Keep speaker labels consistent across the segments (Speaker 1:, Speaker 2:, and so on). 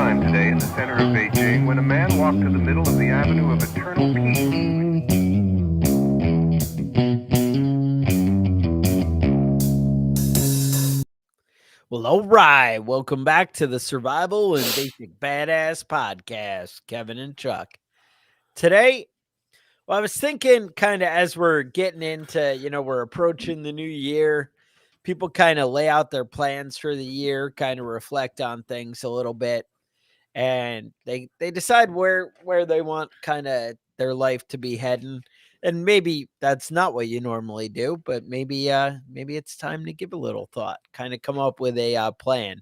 Speaker 1: time today in the center of Beijing when a man walked to the middle of the Avenue of Eternal Peace.
Speaker 2: Well, all right. Welcome back to the Survival and Basic Badass Podcast, Kevin and Chuck. Today, I was thinking kind of as we're getting into, we're approaching the new year, people kind of lay out their plans for the year, kind of reflect on things a little bit, and they decide where they want kind of their life to be heading. And maybe that's not what you normally do, but maybe it's time to give a little thought, kind of come up with a plan.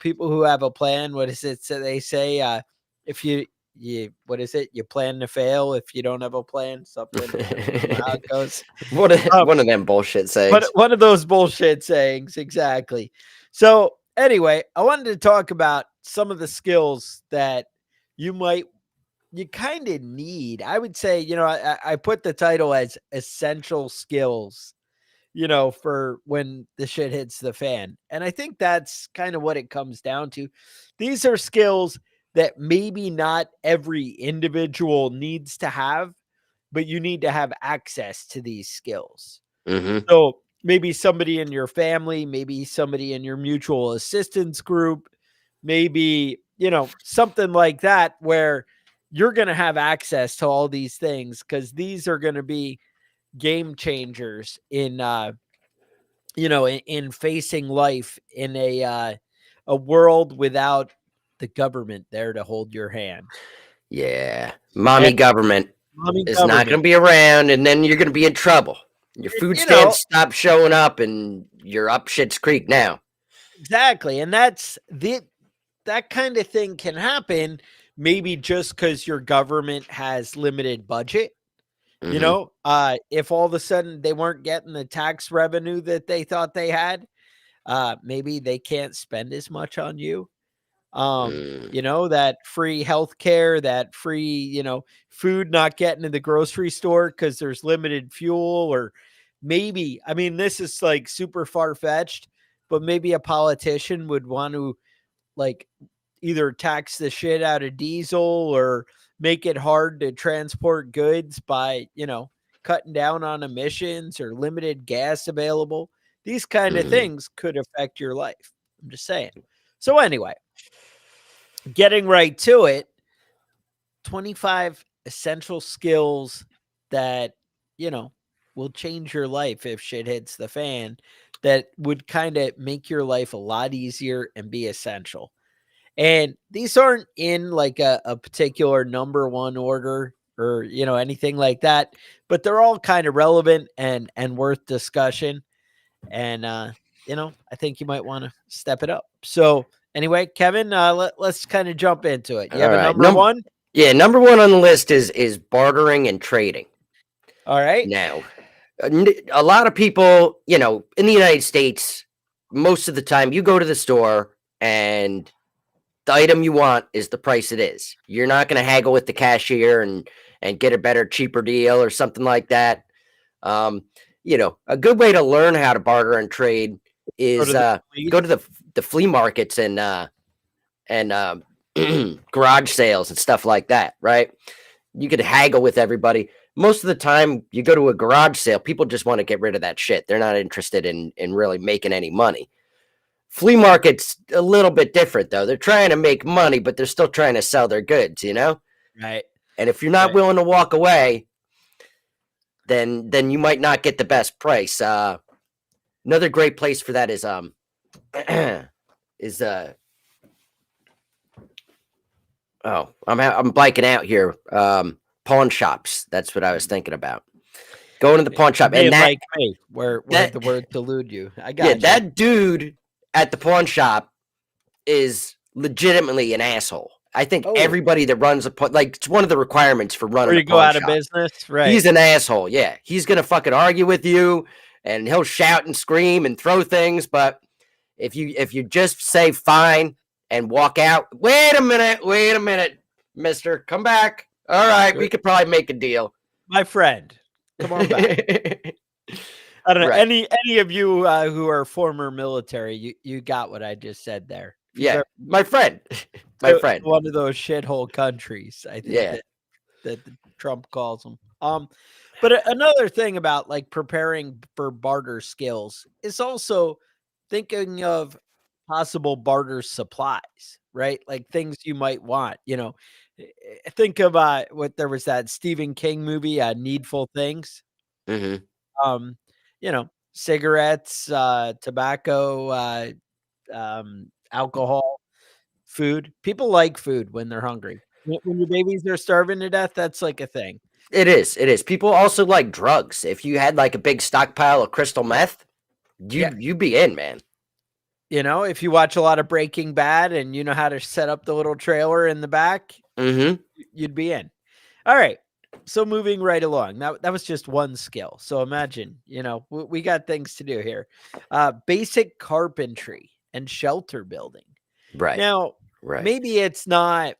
Speaker 2: People who have a plan, what is it? So they say, if you what is it? You plan to fail if you don't have a plan. Something how it goes.
Speaker 3: One of them bullshit sayings.
Speaker 2: One of those bullshit sayings, exactly. So anyway, I wanted to talk about some of the skills that you kind of need. I would say, I put the title as essential skills, for when the shit hits the fan. And I think that's kind of what it comes down to. These are skills that maybe not every individual needs to have, but you need to have access to these skills.
Speaker 3: Mm-hmm.
Speaker 2: So maybe somebody in your family, maybe somebody in your mutual assistance group, maybe, something like that, where you're going to have access to all these things, because these are going to be game changers in, in facing life in a world without the government there to hold your hand.
Speaker 3: Yeah. Mommy government is not going to be around, and then you're going to be in trouble. Your food stamps stop showing up, and you're up shit's creek now.
Speaker 2: Exactly. And that kind of thing can happen maybe just because your government has limited budget.
Speaker 3: Mm-hmm.
Speaker 2: If all of a sudden they weren't getting the tax revenue that they thought they had, maybe they can't spend as much on you. That free healthcare, that free, food not getting to the grocery store because there's limited fuel, or maybe, I mean, this is like super far-fetched, but maybe a politician would want to like either tax the shit out of diesel or make it hard to transport goods by, cutting down on emissions or limited gas available. These kind of things could affect your life. I'm just saying. So anyway, getting right to it, 25 essential skills that, will change your life if shit hits the fan, that would kind of make your life a lot easier and be essential. And these aren't in like a particular number one order or, anything like that, but they're all kind of relevant and worth discussion. And, I think you might want to step it up. So anyway, Kevin, let's kind of jump into it. You have a number one?
Speaker 3: Yeah. Number one on the list is bartering and trading.
Speaker 2: All right.
Speaker 3: Now, a lot of people, in the United States, most of the time you go to the store and the item you want is the price it is. You're not going to haggle with the cashier and get a better, cheaper deal or something like that. A good way to learn how to barter and trade is go to the flea markets and garage sales and stuff like that, right? You could haggle with everybody. Most of the time you go to a garage sale, people just want to get rid of that shit. They're not interested in really making any money. Flea market's a little bit different, though. They're trying to make money, but they're still trying to sell their goods,
Speaker 2: Right.
Speaker 3: And if you're not willing to walk away, then you might not get the best price. Another great place for that is I'm blanking out here. Pawn shops. That's what I was thinking about. Going to the pawn shop, and that,
Speaker 2: like me, where the words elude you. I got
Speaker 3: that dude at the pawn shop is legitimately an asshole. I think everybody that runs a pawn, like, it's one of the requirements for running a pawn shop.
Speaker 2: Or you go out of business, right?
Speaker 3: He's an asshole. Yeah, he's gonna fucking argue with you, and he'll shout and scream and throw things. But if you just say fine and walk out, wait a minute, mister, come back. All right, we could probably make a deal,
Speaker 2: my friend. Come on back. I don't know. Right. Any of you who are former military, you got what I just said there.
Speaker 3: Yeah, my friend. my friend.
Speaker 2: one of those shithole countries, I think
Speaker 3: Yeah.
Speaker 2: that Trump calls them. But another thing about like preparing for barter skills is also thinking of possible barter supplies, right? Like things you might want. Think of what there was that Stephen King movie, Needful Things.
Speaker 3: Hmm.
Speaker 2: Um, cigarettes, tobacco, alcohol, food. People like food when they're hungry. When your babies are starving to death, that's like a thing.
Speaker 3: It is. It is. People also like drugs. If you had like a big stockpile of crystal meth,
Speaker 2: Yeah.
Speaker 3: you'd be in, man.
Speaker 2: If you watch a lot of Breaking Bad and you know how to set up the little trailer in the back,
Speaker 3: Hmm.
Speaker 2: you'd be in. All right. So moving right along. That was just one skill. So imagine, we got things to do here. Basic carpentry and shelter building.
Speaker 3: Right.
Speaker 2: Now,
Speaker 3: Right.
Speaker 2: maybe it's not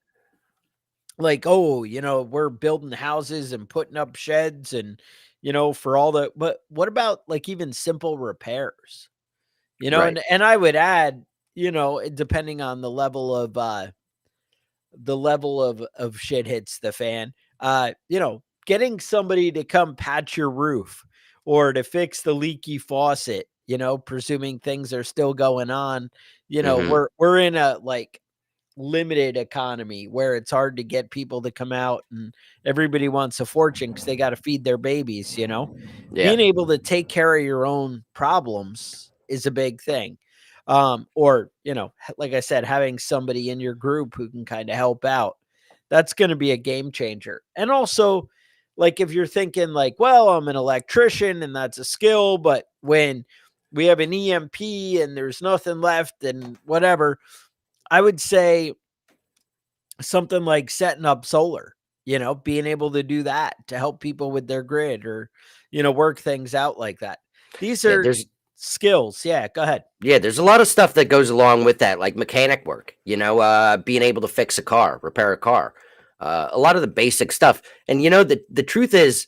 Speaker 2: like, oh, we're building houses and putting up sheds and, for all the, but what about like even simple repairs?
Speaker 3: Right.
Speaker 2: And I would add, depending on the level of shit hits the fan, getting somebody to come patch your roof or to fix the leaky faucet, presuming things are still going on.
Speaker 3: Hmm.
Speaker 2: We're in a like limited economy where it's hard to get people to come out and everybody wants a fortune because they got to feed their babies.
Speaker 3: Yeah.
Speaker 2: Being able to take care of your own problems is a big thing. Or like I said, having somebody in your group who can kind of help out, that's going to be a game changer. And also, like if you're thinking like, well, I'm an electrician and that's a skill, but when we have an EMP and there's nothing left and whatever, I would say something like setting up solar, being able to do that to help people with their grid or, work things out like that. These
Speaker 3: Yeah.
Speaker 2: are skills. Yeah, go ahead.
Speaker 3: There's a lot of stuff that goes along with that, like mechanic work, being able to fix a car, repair a car, a lot of the basic stuff. And the truth is,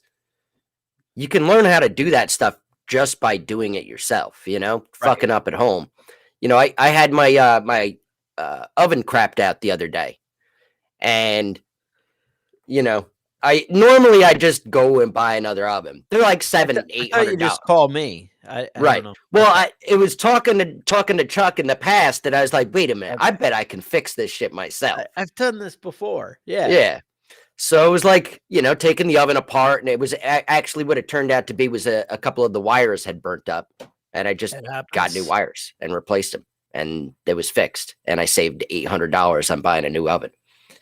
Speaker 3: you can learn how to do that stuff just by doing it yourself,
Speaker 2: Right.
Speaker 3: fucking up at home. I had my oven crapped out the other day, and you know, I just go and buy another oven. They're like seven,
Speaker 2: I
Speaker 3: eight
Speaker 2: thought you
Speaker 3: hundred
Speaker 2: just
Speaker 3: dollars.
Speaker 2: call me. I don't
Speaker 3: Right.
Speaker 2: know.
Speaker 3: Well,
Speaker 2: Okay.
Speaker 3: it was talking to Chuck in the past that I was like, wait a minute, I
Speaker 2: Okay.
Speaker 3: bet I can fix this shit myself.
Speaker 2: I've done this before. Yeah.
Speaker 3: Yeah. So it was like, taking the oven apart, and it was actually what it turned out to be was a couple of the wires had burnt up, and I just
Speaker 2: It
Speaker 3: got new
Speaker 2: happens.
Speaker 3: wires and replaced them, and it was fixed, and I saved $800 on buying a new oven.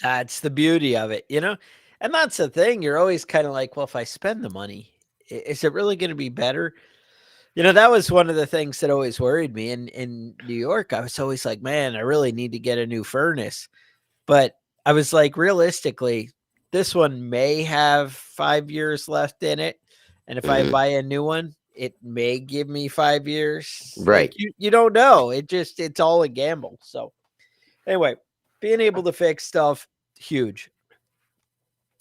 Speaker 2: That's the beauty of it, And that's the thing. You're always kind of like, well, if I spend the money, is it really going to be better? That was one of the things that always worried me in New York. I was always like, man, I really need to get a new furnace. But I was like, realistically, this one may have 5 years left in it. And if I
Speaker 3: Hmm.
Speaker 2: buy a new one, it may give me 5 years. Like
Speaker 3: Right.
Speaker 2: you don't know. It's all a gamble. So anyway, being able to fix stuff, huge.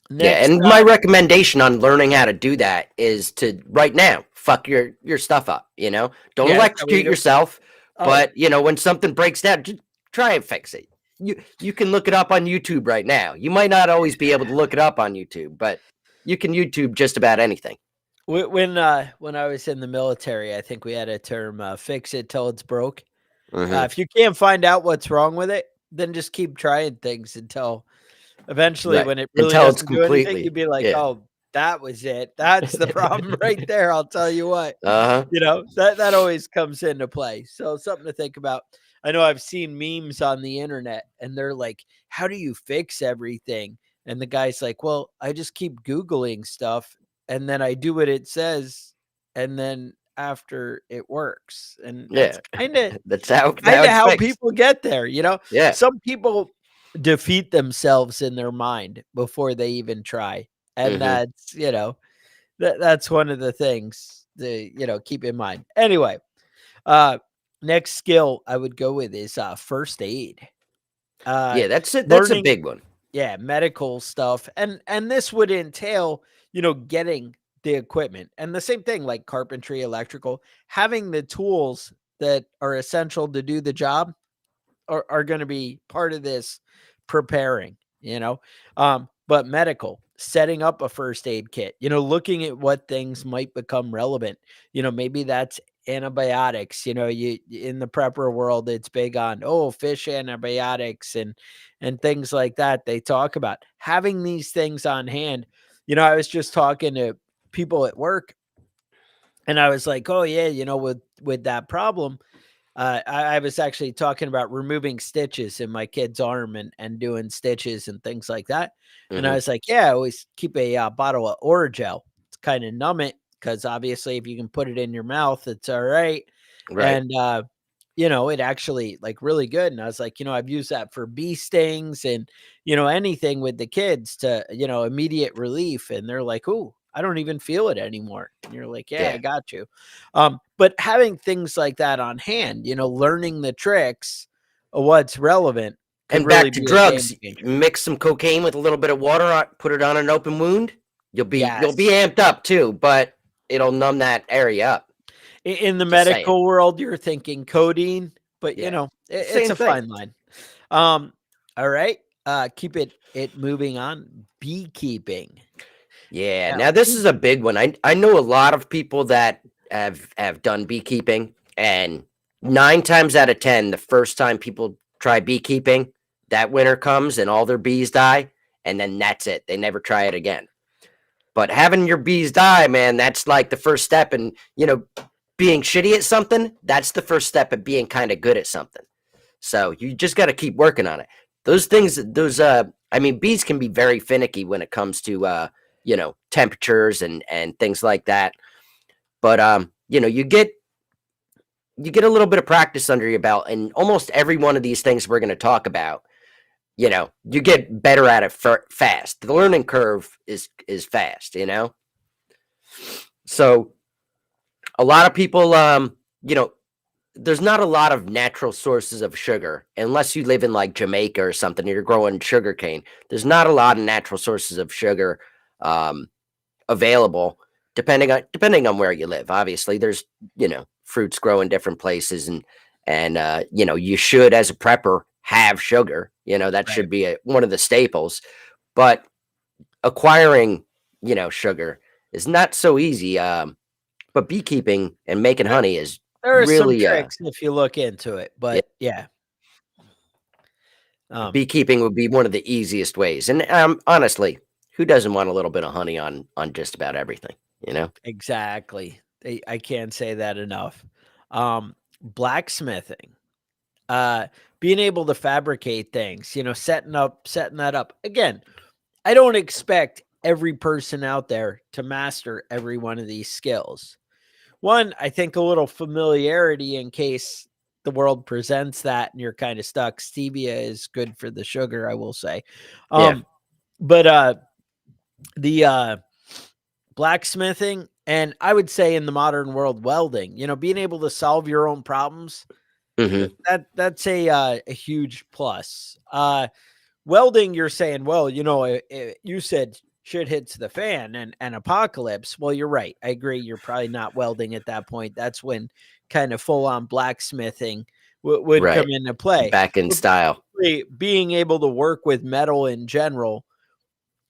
Speaker 3: Yeah,
Speaker 2: Next,
Speaker 3: and my recommendation on learning how to do that is to right now fuck your stuff up. Don't
Speaker 2: yeah, is that what you
Speaker 3: electrocute
Speaker 2: do?
Speaker 3: yourself,
Speaker 2: Oh,
Speaker 3: but when something breaks down, just try and fix it. You can look it up on YouTube right now. You might not always be able to look it up on YouTube, but you can YouTube just about anything.
Speaker 2: when I was in the military, I think we had a term, fix it till it's broke.
Speaker 3: Hmm.
Speaker 2: If you can't find out what's wrong with it, then just keep trying things until eventually
Speaker 3: Right.
Speaker 2: when it really
Speaker 3: Until it's
Speaker 2: doesn't do anything,
Speaker 3: completely,
Speaker 2: you'd be like,
Speaker 3: yeah.
Speaker 2: "Oh, that was it. That's the problem right there, I'll tell you what."
Speaker 3: Uh-huh.
Speaker 2: That always comes into play. So something to think about. I know I've seen memes on the internet and they're like, "How do you fix everything?" And the guy's like, "Well, I just keep Googling stuff and then I do what it says and then after it works." And that's
Speaker 3: Yeah.
Speaker 2: kinda
Speaker 3: That's how
Speaker 2: kinda
Speaker 3: it's
Speaker 2: how
Speaker 3: fixed.
Speaker 2: people get there.
Speaker 3: Yeah.
Speaker 2: Some people defeat themselves in their mind before they even try, and
Speaker 3: Hmm.
Speaker 2: that's one of the things to, keep in mind. Anyway, uh, next skill I would go with is, first aid. Uh,
Speaker 3: Yeah, that's it. That's a
Speaker 2: learning
Speaker 3: big one.
Speaker 2: yeah, medical stuff, and this would entail, getting the equipment, and the same thing like carpentry, electrical, having the tools that are essential to do the job are gonna be part of this preparing, but medical, setting up a first aid kit, looking at what things might become relevant. Maybe that's antibiotics. You in the prepper world, it's big on fish antibiotics and things like that. They talk about having these things on hand. I was just talking to people at work, and I was like, oh yeah, with that problem, I was actually talking about removing stitches in my kid's arm and doing stitches and things like that. And I
Speaker 3: Hmm.
Speaker 2: was like, yeah, I always keep a bottle of Oragel. It's kind of numb it, because obviously if you can put it in your mouth, it's all right.
Speaker 3: Right.
Speaker 2: And, it actually like really good. And I was like, I've used that for bee stings and, anything with the kids to, immediate relief. And they're like, "Ooh, I don't even feel it anymore." And you're like, "Yeah, I
Speaker 3: Yeah.
Speaker 2: got you." But having things like that on hand, learning the tricks of what's relevant could
Speaker 3: And
Speaker 2: really
Speaker 3: back to
Speaker 2: be a game
Speaker 3: drugs,
Speaker 2: changer.
Speaker 3: mix some cocaine with a little bit of water, put it on an open wound. You'll be
Speaker 2: Yes.
Speaker 3: amped up too, but it'll numb that area up.
Speaker 2: In the
Speaker 3: Just saying.
Speaker 2: medical world, you're thinking codeine, but
Speaker 3: Yeah.
Speaker 2: it's
Speaker 3: Same
Speaker 2: a
Speaker 3: thing.
Speaker 2: fine line. Um, all right. Keep it moving on. Beekeeping.
Speaker 3: Yeah.
Speaker 2: Now,
Speaker 3: Now this is a big one. I know a lot of people that have done beekeeping, and 9 times out of 10, the first time people try beekeeping, that winter comes and all their bees die, and then that's it. They never try it again. But having your bees die, man, that's like the first step. And being shitty at something, that's the first step at being kind of good at something. So you just got to keep working on it. Those things, I mean, bees can be very finicky when it comes to, temperatures and things like that. But, you get a little bit of practice under your belt, and almost every one of these things we're going to talk about, you get better at it fast. The learning curve is fast, So a lot of people, there's not a lot of natural sources of sugar unless you live in like Jamaica or something. You're growing sugar cane. There's not a lot of natural sources of sugar um, available, depending on where you live. Obviously, there's fruits grow in different places, and you should, as a prepper, have sugar. That
Speaker 2: right.
Speaker 3: should be one of the staples. But acquiring sugar is not so easy. But beekeeping and making
Speaker 2: There,
Speaker 3: honey is
Speaker 2: there are some
Speaker 3: really
Speaker 2: tricks if you look into it,
Speaker 3: yeah,
Speaker 2: but yeah. Um,
Speaker 3: beekeeping would be one of the easiest ways. And honestly, who doesn't want a little bit of honey on just about everything,
Speaker 2: exactly. I can't say that enough. Blacksmithing. Uh, Being able to fabricate things, setting that up. Again, I don't expect every person out there to master every one of these skills. One, I think a little familiarity in case the world presents that and you're kind of stuck. Stevia is good for the sugar, I will say.
Speaker 3: Yeah.
Speaker 2: But the blacksmithing, and I would say in the modern world, welding, being able to solve your own problems,
Speaker 3: Hmm.
Speaker 2: that's a huge plus. Welding, you're saying, well, you said shit hits the fan and apocalypse. Well, you're right. I agree. You're probably not welding at that point. That's when kind of full on blacksmithing would come
Speaker 3: Right.
Speaker 2: into play.
Speaker 3: Back in
Speaker 2: But
Speaker 3: style.
Speaker 2: being able to work with metal in general,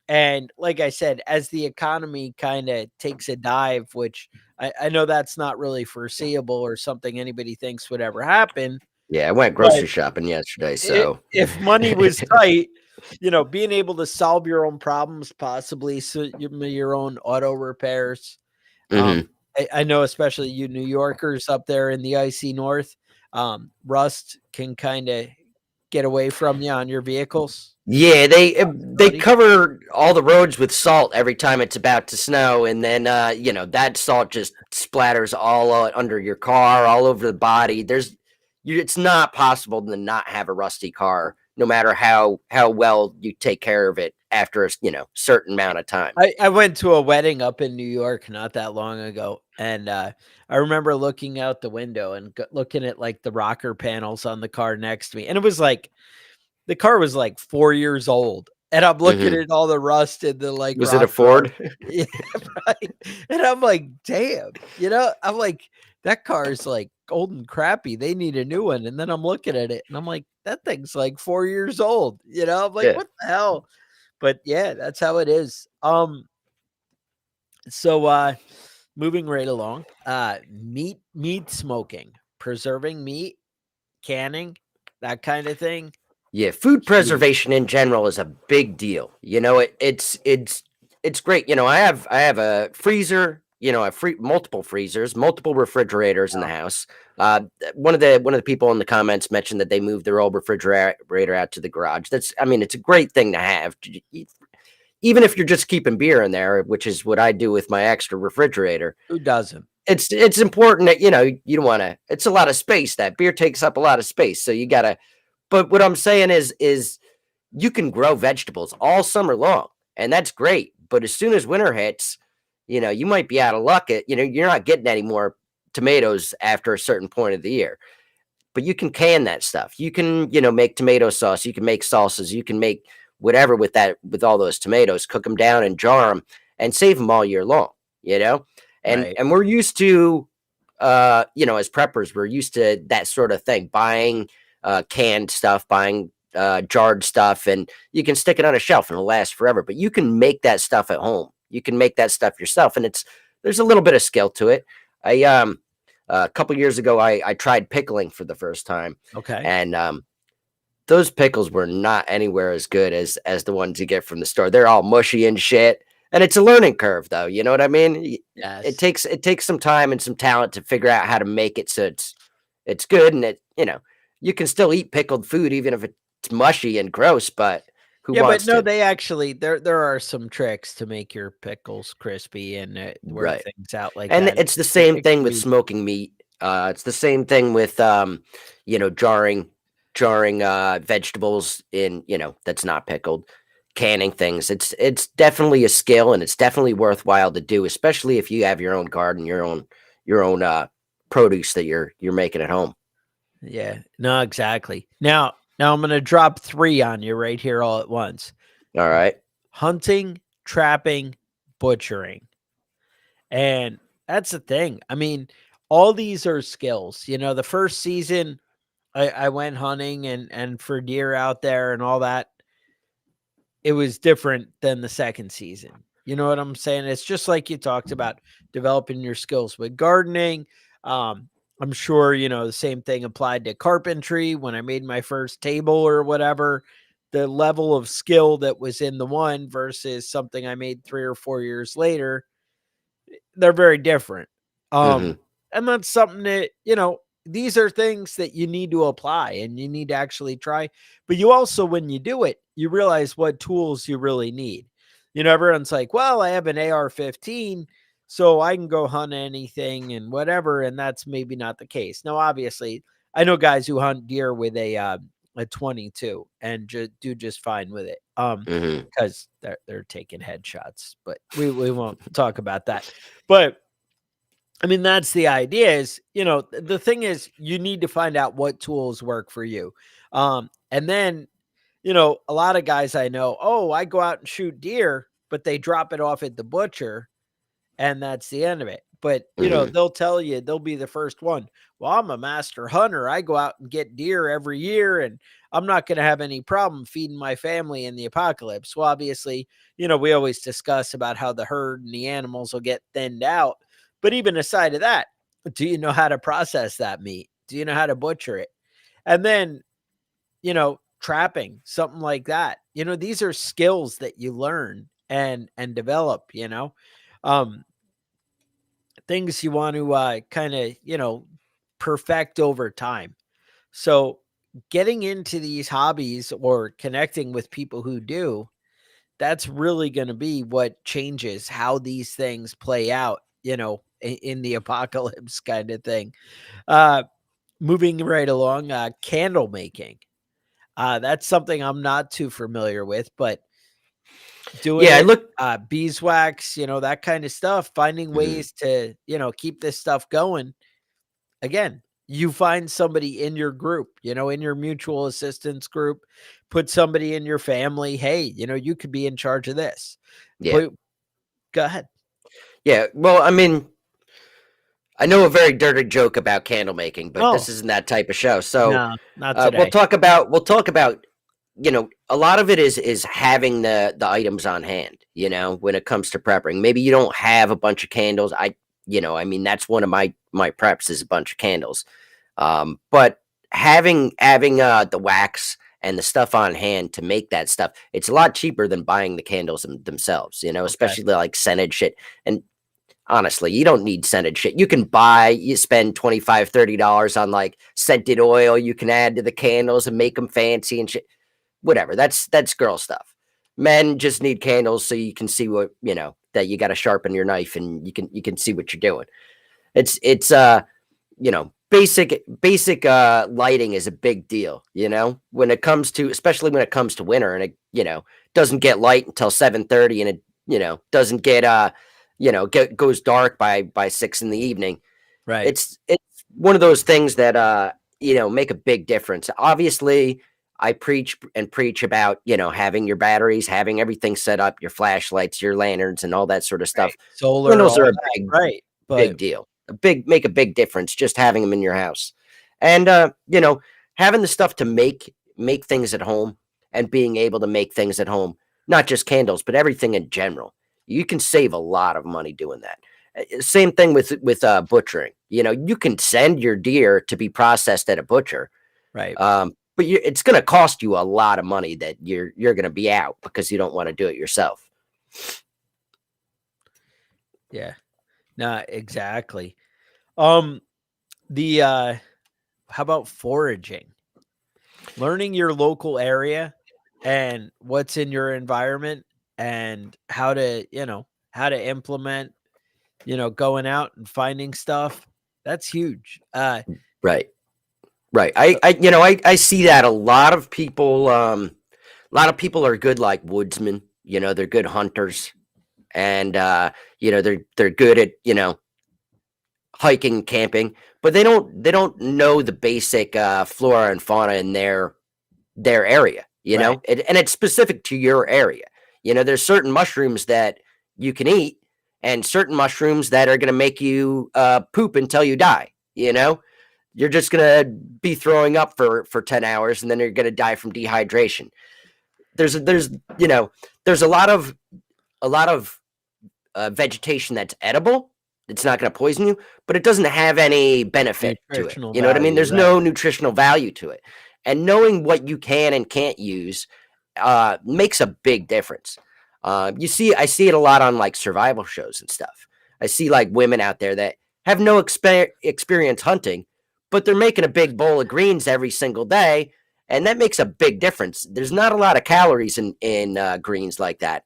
Speaker 2: and like I said, as the economy kind of takes a dive, which I know that's not really foreseeable or something anybody thinks would ever happen,
Speaker 3: Yeah, I went
Speaker 2: but
Speaker 3: grocery shopping yesterday, so
Speaker 2: if money was tight, being able to solve your own problems, possibly so your own auto repairs. Um,
Speaker 3: hmm.
Speaker 2: I know, especially you New Yorkers up there in the icy north, rust can kind of get away from you on your vehicles.
Speaker 3: Yeah, they
Speaker 2: Possibility.
Speaker 3: cover all the roads with salt every time it's about to snow, and then that salt just splatters all under your car, all over the body. It's not possible to not have a rusty car, no matter how well you take care of it after a certain amount of time.
Speaker 2: I went to a wedding up in New York not that long ago, and I remember looking out the window and looking at like the rocker panels on the car next to me, and it was like the car was like 4 years old, and I'm looking
Speaker 3: Hmm.
Speaker 2: at all the rust in the like
Speaker 3: Was it a
Speaker 2: rocker arm.
Speaker 3: Ford?
Speaker 2: Yeah, right. And I'm like, damn, I'm like, that car is like old and crappy. They need a new one. And then I'm looking at it and I'm like, that thing's like 4 years old. I'm like,
Speaker 3: Yeah.
Speaker 2: what the hell? But yeah, that's how it is. So moving right along, meat smoking, preserving meat, canning, that kind of thing.
Speaker 3: Yeah, food
Speaker 2: Huge.
Speaker 3: preservation in general is a big deal. It's great. I have a freezer. I have multiple freezers, multiple refrigerators in the
Speaker 2: Wow.
Speaker 3: house. One of the people in the comments mentioned that they moved their old refrigerator out to the garage. It's a great thing to have. Even if you're just keeping beer in there, which is what I do with my extra refrigerator.
Speaker 2: Who doesn't?
Speaker 3: It's important that you don't want to. It's a lot of space. That beer takes up a lot of space, so you gotta. But what I'm saying is you can grow vegetables all summer long, and that's great. But as soon as winter hits, you might be out of luck. You're not getting any more tomatoes after a certain point of the year. But you can can that stuff. You can, make tomato sauce. You can make salsas. You can make whatever with all those tomatoes. Cook them down and jar them and save them all year long. And
Speaker 2: Right.
Speaker 3: and we're used to, as preppers, we're used to that sort of thing, buying canned stuff, buying jarred stuff, and you can stick it on a shelf and it'll last forever. But you can make that stuff at home. You can make that stuff yourself, and there's a little bit of skill to it. A couple years ago, I tried pickling for the first time,
Speaker 2: Okay.
Speaker 3: and those pickles were not anywhere as good as the ones you get from the store. They're all mushy and shit, and it's a learning curve, though. You know what I mean? It
Speaker 2: Yes.
Speaker 3: takes some time and some talent to figure out how to make it so it's good, and you can still eat pickled food even if it's mushy and gross. But who
Speaker 2: Yeah, but
Speaker 3: wants
Speaker 2: no,
Speaker 3: to?
Speaker 2: they actually there are some tricks to make your pickles crispy and work
Speaker 3: Right.
Speaker 2: things out like
Speaker 3: And
Speaker 2: that.
Speaker 3: it's the
Speaker 2: It
Speaker 3: same
Speaker 2: takes
Speaker 3: thing with
Speaker 2: reason.
Speaker 3: smoking meat. It's the same thing with jarring vegetables in, that's not pickled, canning things. It's definitely a skill, and it's definitely worthwhile to do, especially if you have your own garden, your own produce that you're making at home.
Speaker 2: Yeah. No, exactly. Now I'm gonna drop 3 on you right here all at once.
Speaker 3: All right.
Speaker 2: Hunting, trapping, butchering. And that's the thing. I mean, all these are skills. The first season I went hunting and for deer out there and all that. It was different than the second season. You know what I'm saying? It's just like you talked about developing your skills with gardening. Um, I'm sure, the same thing applied to carpentry when I made my first table or whatever. The level of skill that was in the one versus something I made 3 or 4 years later, they're very different.
Speaker 3: Mm-hmm.
Speaker 2: And that's something that, these are things that you need to apply and you need to actually try. But you also, when you do it, you realize what tools you really need. Everyone's like, well, I have an AR-15, so I can go hunt anything and whatever. And that's maybe not the case. Now, obviously, I know guys who hunt deer with a 22 and do just fine with it.
Speaker 3: Mm-hmm.
Speaker 2: Because they're taking headshots, but we won't talk about that. But I mean, that's the idea is, the thing is you need to find out what tools work for you. And then, a lot of guys I know, oh, I go out and shoot deer, but they drop it off at the butcher and that's the end of it. But,
Speaker 3: Mm-hmm.
Speaker 2: they'll tell you, they'll be the first one. Well, I'm a master hunter. I go out and get deer every year and I'm not going to have any problem feeding my family in the apocalypse. Well, obviously, we always discuss about how the herd and the animals will get thinned out. But even aside of that, do you know how to process that meat? Do you know how to butcher it? And then, trapping, something like that. These are skills that you learn and develop, um, things you want to kind of, perfect over time. So getting into these hobbies or connecting with people who do, that's really going to be what changes how these things play out, in the apocalypse kind of thing. Uh, moving right along, candle making. That's something I'm not too familiar with, but doing
Speaker 3: Yeah, I
Speaker 2: it,
Speaker 3: look.
Speaker 2: beeswax, that kind of stuff, finding
Speaker 3: Mhm.
Speaker 2: ways to, keep this stuff going. Again, you find somebody in your group, in your mutual assistance group, put somebody in your family. Hey, you could be in charge of this.
Speaker 3: Yeah,
Speaker 2: But go ahead.
Speaker 3: yeah. Well, I know a very dirty joke about candle making, but
Speaker 2: Oh,
Speaker 3: this isn't that type of show. So
Speaker 2: no, not
Speaker 3: we'll
Speaker 2: today.
Speaker 3: talk about a lot of it is having the items on hand. When it comes to prepping, maybe you don't have a bunch of candles. I mean, that's one of my preps is a bunch of candles. But having the wax and the stuff on hand to make that stuff, it's a lot cheaper than buying the candles themselves.
Speaker 2: Okay.
Speaker 3: Especially the like scented shit. And honestly, you don't need scented shit. You spend $25-$30 on like scented oil you can add to the candles and make them fancy and shit. Whatever. That's girl stuff. Men just need candles so you can see that you got to sharpen your knife and you can see what you're doing. It's basic lighting is a big deal, when it comes to, especially when it comes to winter, and it doesn't get light until 7:30, and it doesn't goes dark by 6 in the evening.
Speaker 2: Right.
Speaker 3: It's one of those things that make a big difference. Obviously, I preach and preach about having your batteries, having everything set up, your flashlights, your lanterns, and all that sort of stuff.
Speaker 2: Right. Solar,
Speaker 3: Candles
Speaker 2: all
Speaker 3: are a
Speaker 2: that.
Speaker 3: big
Speaker 2: Right.
Speaker 3: big
Speaker 2: But
Speaker 3: deal. Make a big difference just having them in your house. And having the stuff to make things at home, and being able to make things at home, not just candles, but everything in general. You can save a lot of money doing that. Same thing with butchering. You can send your deer to be processed at a butcher,
Speaker 2: right.
Speaker 3: but it's going to cost you a lot of money that you're going to be out because you don't want to do it yourself.
Speaker 2: Yeah. Nah, exactly. The how about foraging? Learning your local area and what's in your environment and how to implement, going out and finding stuff. That's huge.
Speaker 3: Right. Right. I see that a lot of people are good like woodsmen, they're good hunters, and they're good at, hiking, camping, but they don't know the basic flora and fauna in their area,
Speaker 2: Right.
Speaker 3: and it's specific to your area. There's certain mushrooms that you can eat, and certain mushrooms that are going to make you poop until you die. You're just going to be throwing up for 10 hours, and then you're going to die from dehydration. There's a lot of vegetation that's edible. It's not going to poison you, but it doesn't have any benefit to it.
Speaker 2: Nutritional
Speaker 3: You know what I mean?
Speaker 2: value,
Speaker 3: There's
Speaker 2: right.
Speaker 3: no nutritional value to it. And knowing what you can and can't use makes a big difference. I see it a lot on like survival shows and stuff. I see like women out there that have no experience hunting, but they're making a big bowl of greens every single day, and that makes a big difference. There's not a lot of calories in greens like that,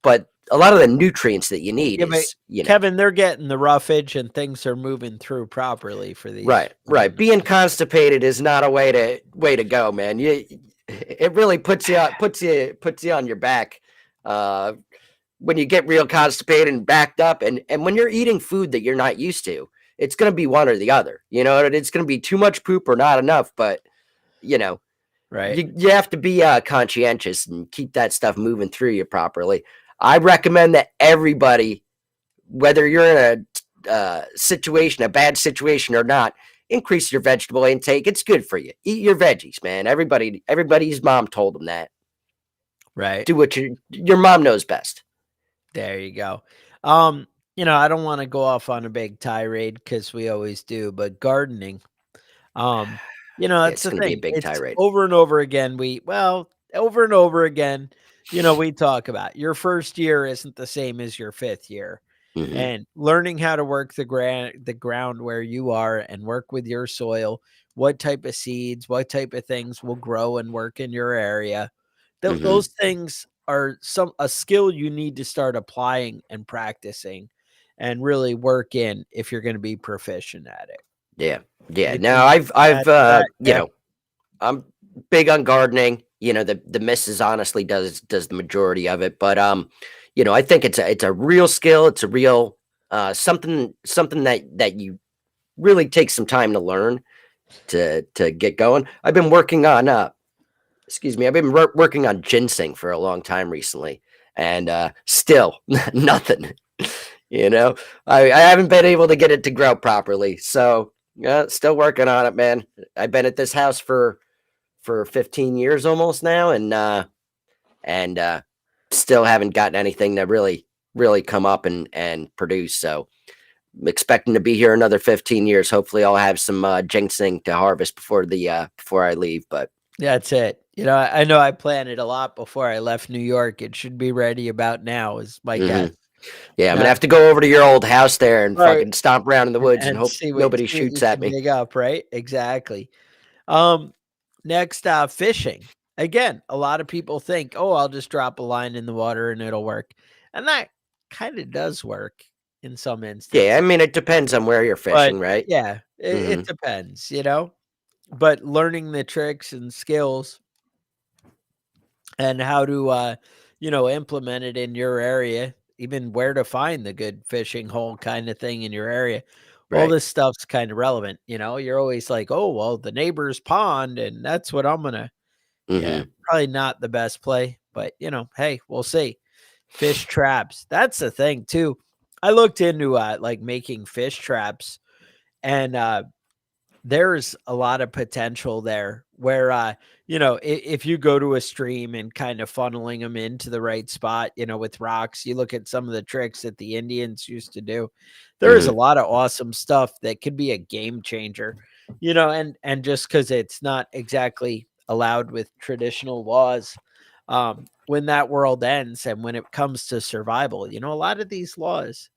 Speaker 3: but a lot of the nutrients that you need
Speaker 2: Yeah, but
Speaker 3: is,
Speaker 2: Kevin, they're getting the roughage and things are moving through properly for these
Speaker 3: right.
Speaker 2: women.
Speaker 3: Being constipated is not a way to go, man. It really puts you on your back when you get real constipated and backed up, and when you're eating food that you're not used to, it's gonna be one or the other. It's gonna be too much poop or not enough, but you know,
Speaker 2: Right.
Speaker 3: you have to be conscientious and keep that stuff moving through you properly. I recommend that everybody, whether you're in a bad situation or not, increase your vegetable intake. It's good for you. Eat your veggies, man. Everybody's mom told them that.
Speaker 2: Right.
Speaker 3: Do what your mom knows best.
Speaker 2: There you go. I don't want to go off on a big tirade because we always do, but gardening, um,
Speaker 3: Yeah,
Speaker 2: that's
Speaker 3: it's
Speaker 2: the
Speaker 3: going to be a
Speaker 2: thing.
Speaker 3: big
Speaker 2: It's
Speaker 3: tirade.
Speaker 2: over and over again. Over and over again, we talk about your first year isn't the same as your fifth year.
Speaker 3: Hmm.
Speaker 2: And learning how to work the ground where you are and work with your soil, what type of seeds, what type of things will grow and work in your area. Those
Speaker 3: Hmm.
Speaker 2: things are a skill you need to start applying and practicing and really work in if you're going to be proficient at it.
Speaker 3: Yeah, yeah.
Speaker 2: You
Speaker 3: Now
Speaker 2: can
Speaker 3: I've
Speaker 2: add to that. Yeah.
Speaker 3: I'm big on gardening. The missus honestly does the majority of it, but I think it's a real skill. It's a real something that you really take some time to learn to get going. I've been working on excuse me, I've been working on ginseng for a long time recently, and still nothing. You know, I haven't been able to get it to grow properly. So yeah, still working on it, man. I've been at this house for 15 years almost now, and still haven't gotten anything that really come up and produce. So I'm expecting to be here another 15 years. Hopefully, I'll have some ginseng to harvest before I leave. But
Speaker 2: That's it. I know I planted a lot before I left New York. It should be ready about now, is my
Speaker 3: hmm
Speaker 2: guess.
Speaker 3: yeah, I'm gonna
Speaker 2: Now,
Speaker 3: have to go over to your old house there and
Speaker 2: right,
Speaker 3: fucking stomp around in the woods and
Speaker 2: and
Speaker 3: hope
Speaker 2: see what
Speaker 3: nobody
Speaker 2: see what you
Speaker 3: shoots at
Speaker 2: can
Speaker 3: me.
Speaker 2: dig up, right? Exactly. Um, Next, fishing. Again, a lot of people think, "Oh, I'll just drop a line in the water and it'll work," and that kind of does work in some
Speaker 3: Yeah, I
Speaker 2: instances.
Speaker 3: mean, it depends on where you're
Speaker 2: But
Speaker 3: fishing, right?
Speaker 2: yeah, it
Speaker 3: hmm
Speaker 2: depends. But learning the tricks and skills and how to implement it in your area, even where to find the good fishing hole kind of thing in your area. All
Speaker 3: Right.
Speaker 2: this stuff's kind of relevant. You're always like, oh well, the neighbor's pond, and that's what I'm gonna. Yeah,
Speaker 3: hmm
Speaker 2: probably not the best play, but hey, we'll see. Fish traps, that's the thing too. I looked into like making fish traps, and there's a lot of potential there where if you go to a stream and kind of funneling them into the right spot, with rocks, you look at some of the tricks that the Indians used to do. There is
Speaker 3: hmm
Speaker 2: a lot of awesome stuff that could be a game changer, and just because it's not exactly allowed with traditional laws, when that world ends and when it comes to survival, a lot of these laws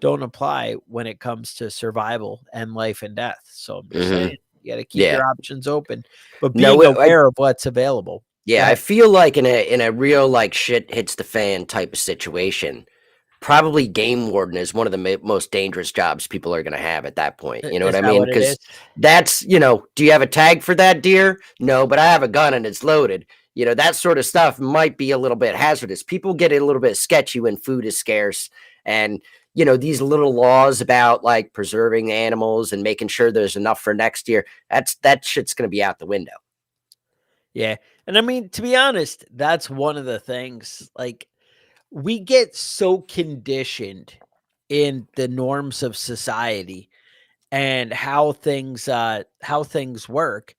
Speaker 2: don't apply when it comes to survival and life and death. So I'm just saying,
Speaker 3: hmm
Speaker 2: you got to keep
Speaker 3: Yeah.
Speaker 2: your options open, but
Speaker 3: No,
Speaker 2: being aware of what's available. Go
Speaker 3: yeah, I
Speaker 2: ahead.
Speaker 3: feel like in a real like shit hits the fan type of situation, probably game warden is one of the most dangerous jobs people are going to have at that point. You know what
Speaker 2: Is
Speaker 3: I
Speaker 2: that
Speaker 3: mean?
Speaker 2: what it
Speaker 3: Because
Speaker 2: is?
Speaker 3: that's do you have a tag for that deer? No, but I have a gun and it's loaded. That sort of stuff might be a little bit hazardous. People get a little bit sketchy when food is scarce, and these little laws about like preserving animals and making sure there's enough for next year. That shit's going to be out the window.
Speaker 2: Yeah. And I mean, to be honest, that's one of the things. Like, we get so conditioned in the norms of society and how things work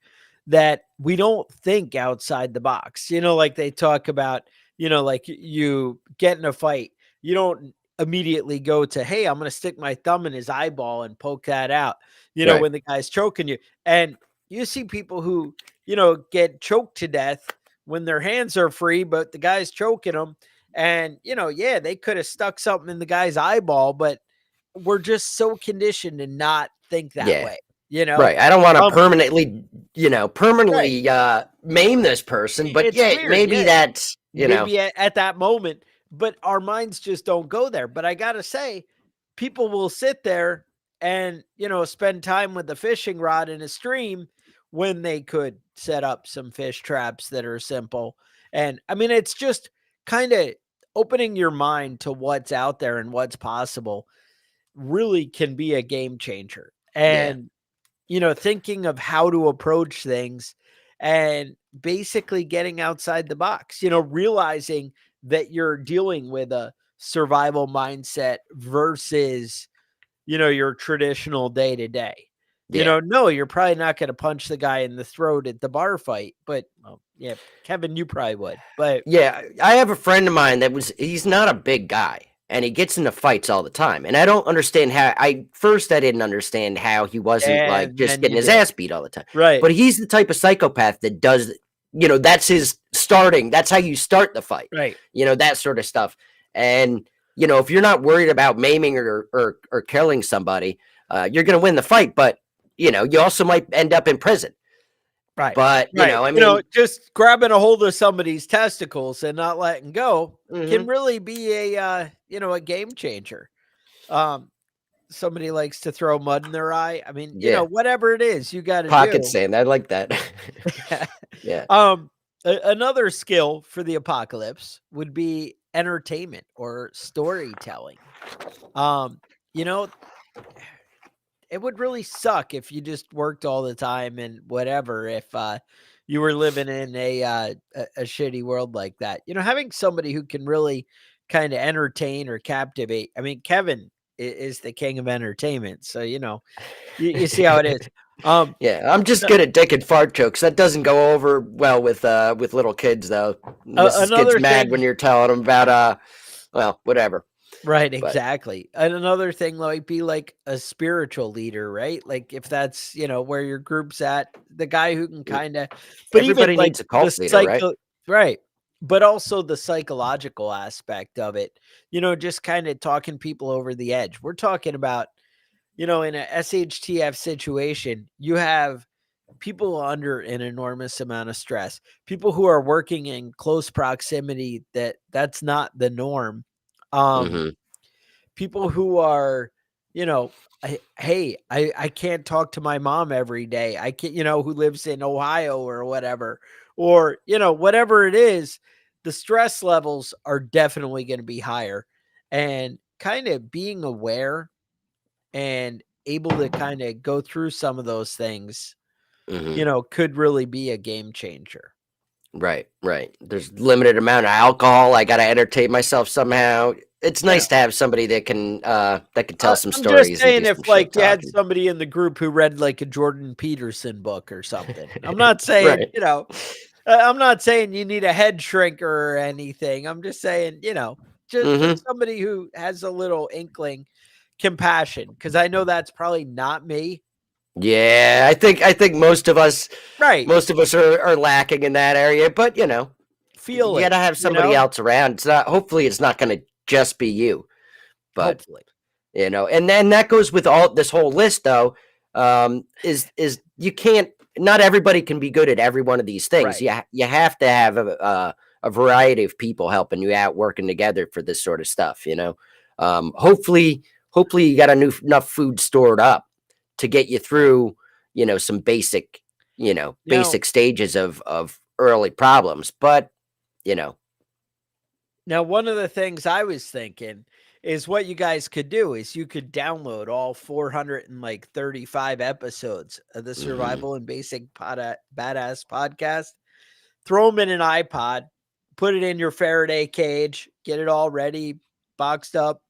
Speaker 2: that we don't think outside the box. Like they talk about, like you get in a fight, you don't immediately go to, hey, I'm going to stick my thumb in his eyeball and poke that out,
Speaker 3: Right.
Speaker 2: when the guy's choking you. And you see people who, get choked to death when their hands are free, but the guy's choking them. And, yeah, they could have stuck something in the guy's eyeball, but we're just so conditioned to not think that
Speaker 3: Yeah.
Speaker 2: way, you know?
Speaker 3: Right. I don't want to
Speaker 2: Um,
Speaker 3: permanently,
Speaker 2: right.
Speaker 3: maim this person, but
Speaker 2: It's
Speaker 3: yeah,
Speaker 2: weird.
Speaker 3: maybe
Speaker 2: Yeah.
Speaker 3: that's,
Speaker 2: Maybe at that moment, but our minds just don't go there. But I gotta say, people will sit there and, spend time with the fishing rod in a stream when they could set up some fish traps that are simple. And I mean, it's just kind of opening your mind to what's out there and what's possible really can be a game changer.
Speaker 3: yeah,
Speaker 2: And thinking of how to approach things and basically getting outside the box, realizing that you're dealing with a survival mindset versus, your traditional day to day.
Speaker 3: yeah.
Speaker 2: No, you're probably not going to punch the guy in the throat at the bar fight, but well, yeah, Kevin, you probably would, but
Speaker 3: Yeah, I have a friend of mine he's not a big guy and he gets into fights all the time. And I don't understand how I didn't understand how he wasn't like
Speaker 2: and
Speaker 3: just
Speaker 2: then
Speaker 3: getting
Speaker 2: you
Speaker 3: his
Speaker 2: did.
Speaker 3: ass beat all the time.
Speaker 2: Right.
Speaker 3: But he's the type of psychopath that does, that's his starting. That's how you start the fight.
Speaker 2: Right.
Speaker 3: That sort of stuff. And if you're not worried about maiming or killing somebody, you're going to win the fight, but you also might end up in prison.
Speaker 2: Right.
Speaker 3: But,
Speaker 2: Right.
Speaker 3: I mean,
Speaker 2: Just grabbing a hold of somebody's testicles and not letting go can
Speaker 3: mhm,
Speaker 2: really be a game changer. Um, Somebody likes to throw mud in their eye. I mean,
Speaker 3: yeah.
Speaker 2: whatever it is you got to
Speaker 3: Pocket
Speaker 2: do.
Speaker 3: sand. I like that. Yeah.
Speaker 2: um, Another skill for the apocalypse would be entertainment or storytelling. Um, you know, it would really suck if you just worked all the time and whatever if you were living in a shitty world like that. Having somebody who can really kind of entertain or captivate. I mean, Kevin is the king of entertainment. So, you see how it is.
Speaker 3: Yeah, I'm just
Speaker 2: no-
Speaker 3: good at dick and fart jokes. That doesn't go over well with little kids though. Mrs. gets
Speaker 2: another
Speaker 3: mad
Speaker 2: thing,
Speaker 3: when you're telling them about well, whatever.
Speaker 2: right?
Speaker 3: But
Speaker 2: Exactly. And another thing might be like a spiritual leader, right? Like if that's, where your group's at, the guy who can kind of, but even
Speaker 3: everybody
Speaker 2: like
Speaker 3: needs a
Speaker 2: the
Speaker 3: cult leader, right?
Speaker 2: right. But also the psychological aspect of it, just kind of talking people over the edge. We're talking about, in a SHTF situation, you have people under an enormous amount of stress, people who are working in close proximity that's not the norm. Um,
Speaker 3: Hmm.
Speaker 2: People who are, hey, I can't talk to my mom every day. I can't, who lives in Ohio or whatever, or, whatever it is, the stress levels are definitely going to be higher. And kind of being aware and able to kind of go through some of those things,
Speaker 3: Hmm.
Speaker 2: could really be a game changer.
Speaker 3: Right, right. There's limited amount of alcohol. I gotta entertain myself somehow. It's
Speaker 2: Yeah.
Speaker 3: nice to have somebody that can tell some
Speaker 2: I'm just
Speaker 3: stories and
Speaker 2: saying
Speaker 3: do
Speaker 2: if
Speaker 3: some shit
Speaker 2: like you had
Speaker 3: talking.
Speaker 2: somebody in the group who read like a Jordan Peterson book or something. I'm not saying,
Speaker 3: Right.
Speaker 2: I'm not saying you need a head shrinker or anything. I'm just saying,
Speaker 3: Hmm.
Speaker 2: just somebody who has a little inkling compassion, because I know that's probably not me.
Speaker 3: Yeah, I think
Speaker 2: Right.
Speaker 3: most of us are lacking in that area, but
Speaker 2: Feel
Speaker 3: you
Speaker 2: it,
Speaker 3: gotta have somebody else around. It's not hopefully it's not gonna just be you. But
Speaker 2: hopefully.
Speaker 3: and then that goes with all this whole list though. Is you can't not everybody can be good at every one of these things.
Speaker 2: Right.
Speaker 3: You have to have a variety of people helping you out, working together for this sort of stuff. Hopefully you got enough food stored up to get you through. Some basic
Speaker 2: Now,
Speaker 3: stages of early problems, but you know.
Speaker 2: Now, one of the things I was thinking is what you guys could do is you could download all 435 episodes of the
Speaker 3: Hmm.
Speaker 2: Survival and Basic Badass podcast, throw them in an iPod, put it in your Faraday cage, get it all ready, boxed up,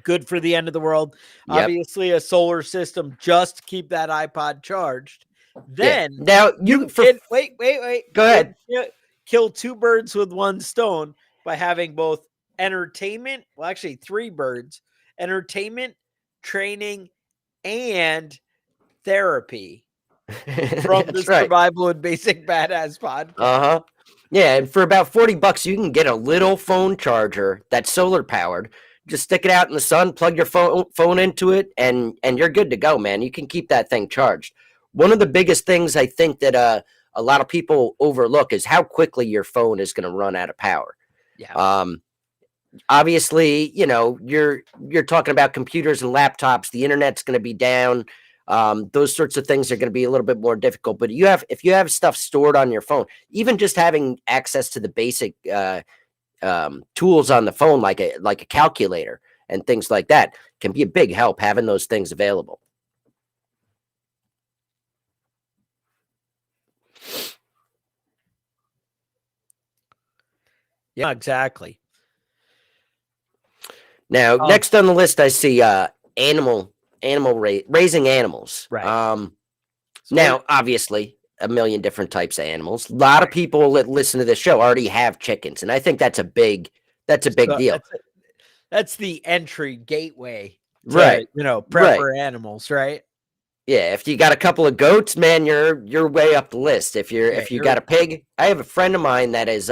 Speaker 2: good for the end of the world.
Speaker 3: Yep.
Speaker 2: Obviously, a solar system just to keep that iPod charged.
Speaker 3: Yeah.
Speaker 2: Then
Speaker 3: Now
Speaker 2: you
Speaker 3: you for
Speaker 2: can wait.
Speaker 3: go
Speaker 2: You
Speaker 3: ahead.
Speaker 2: can kill two birds with one stone by having both entertainment, well, actually, three birds, entertainment, training, and therapy from the
Speaker 3: That's right.
Speaker 2: Survival and Basic Badass podcast.
Speaker 3: Uh-huh. Yeah, and for about $40 you can get a little phone charger that's solar powered. Just stick it out in the sun, plug your phone into it, and you're good to go, man. You can keep that thing charged. One of the biggest things I think that a lot of people overlook is how quickly your phone is going to run out of power.
Speaker 2: Yeah.
Speaker 3: Um Obviously, you're talking about computers and laptops. The internet's going to be down. Those sorts of things are going to be a little bit more difficult. But if you have stuff stored on your phone, even just having access to the basic tools on the phone, like a calculator and things like that, can be a big help having those things available.
Speaker 2: Yeah, exactly.
Speaker 3: Now,
Speaker 2: Um,
Speaker 3: next on the list, I see raising animals.
Speaker 2: right. So we're
Speaker 3: Now, obviously, a million different types of animals. A lot of
Speaker 2: right.
Speaker 3: people that listen to this show already have chickens, and I think that's a big
Speaker 2: So
Speaker 3: deal.
Speaker 2: that's the entry gateway
Speaker 3: Right,
Speaker 2: to,
Speaker 3: right.
Speaker 2: prepper animals, right?
Speaker 3: Yeah, if you got a couple of goats, man, you're way up the list. If you're
Speaker 2: Yeah,
Speaker 3: if you got a pig, I have a friend of mine that's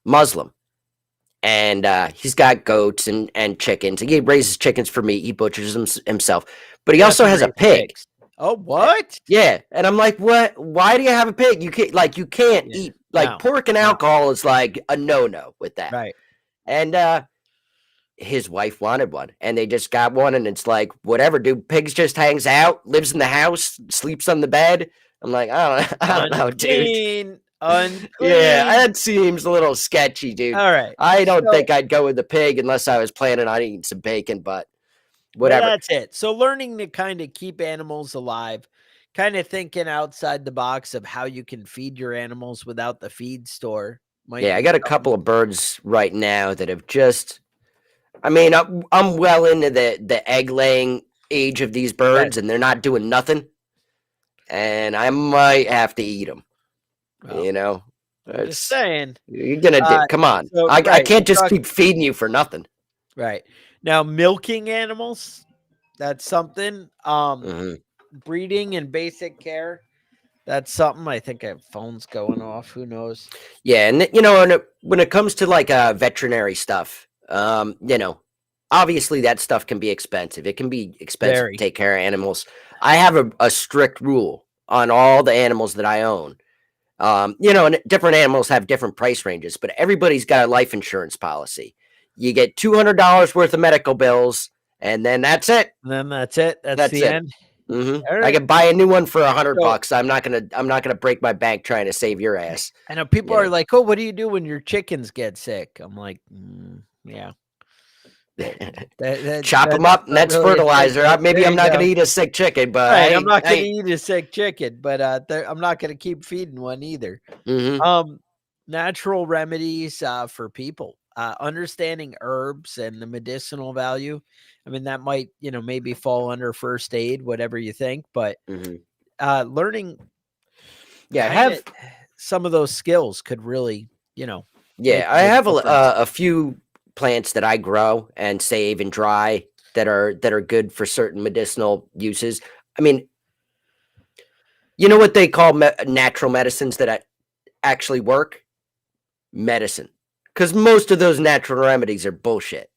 Speaker 3: Muslim, and he's got goats and chickens. He raises chickens for meat. He butchers them himself, but he
Speaker 2: you have
Speaker 3: also
Speaker 2: to
Speaker 3: has a
Speaker 2: raise
Speaker 3: pig.
Speaker 2: pigs. Oh, what?
Speaker 3: Yeah, and I'm like, what? Why do you have a pig? You can't
Speaker 2: Yeah.
Speaker 3: eat
Speaker 2: No,
Speaker 3: pork and
Speaker 2: no,
Speaker 3: alcohol is like a no with that.
Speaker 2: right.
Speaker 3: And his wife wanted one, and they just got one, and it's like whatever, dude. Pigs just hangs out, lives in the house, sleeps on the bed. I'm like, I don't know, dude.
Speaker 2: Unclean,
Speaker 3: Yeah,
Speaker 2: unclean.
Speaker 3: that seems a little sketchy, dude.
Speaker 2: All right.
Speaker 3: I don't
Speaker 2: So,
Speaker 3: think I'd go with the pig unless I was planning on eating some bacon, but
Speaker 2: well,
Speaker 3: whatever.
Speaker 2: that's it. So learning to kind of keep animals alive, kind of thinking outside the box of how you can feed your animals without the feed store might
Speaker 3: Yeah, I
Speaker 2: be
Speaker 3: got a
Speaker 2: something.
Speaker 3: couple of birds right now that have just I mean, I'm well into the egg laying age of these birds, and they're not doing nothing. And I might have to eat them.
Speaker 2: Well,
Speaker 3: You know,
Speaker 2: I'm just
Speaker 3: it's
Speaker 2: saying.
Speaker 3: you're gonna do. Come on,
Speaker 2: So
Speaker 3: I
Speaker 2: right,
Speaker 3: can't
Speaker 2: we're
Speaker 3: just
Speaker 2: talking
Speaker 3: keep feeding you for nothing.
Speaker 2: right now milking animals. That's something.
Speaker 3: Hmm.
Speaker 2: Breeding and basic care. That's something. I think I have phones going off. Who knows?
Speaker 3: Yeah, and when it comes to like veterinary stuff, obviously that stuff can be expensive. It can be expensive to
Speaker 2: Very.
Speaker 3: take care of animals. I have a strict rule on all the animals that I own. And different animals have different price ranges, but everybody's got a life insurance policy. You get $200 worth of medical bills, and then that's it.
Speaker 2: And then that's it. That's
Speaker 3: That's
Speaker 2: the
Speaker 3: it.
Speaker 2: end. All
Speaker 3: I
Speaker 2: right.
Speaker 3: could buy a new one for
Speaker 2: So
Speaker 3: $100. I'm not gonna break my bank trying to save your ass.
Speaker 2: I know people
Speaker 3: You
Speaker 2: are
Speaker 3: know.
Speaker 2: like, "Oh, what do you do when your chickens get sick?" I'm like, "Yeah,
Speaker 3: Chop them
Speaker 2: that's
Speaker 3: up, and
Speaker 2: not
Speaker 3: that's
Speaker 2: really a thing."
Speaker 3: fertilizer. Maybe
Speaker 2: There
Speaker 3: I'm
Speaker 2: you
Speaker 3: not gonna
Speaker 2: go.
Speaker 3: eat a sick chicken, but
Speaker 2: Right. I'm
Speaker 3: hey,
Speaker 2: not going to
Speaker 3: hey.
Speaker 2: eat a sick chicken, but I'm not going to keep feeding one either.
Speaker 3: Hmm.
Speaker 2: Um, Natural remedies for people, understanding herbs and the medicinal value. I mean, that might, maybe fall under first aid, whatever you think, but
Speaker 3: Hmm.
Speaker 2: learning
Speaker 3: Yeah, I
Speaker 2: kind of
Speaker 3: have.
Speaker 2: some of those skills could really, you know,
Speaker 3: Yeah,
Speaker 2: make a
Speaker 3: I
Speaker 2: big
Speaker 3: have
Speaker 2: difference.
Speaker 3: a few plants that I grow and save and dry that are good for certain medicinal uses. I mean, you know what they call natural medicines that actually work? Medicine, because most of those natural remedies are bullshit.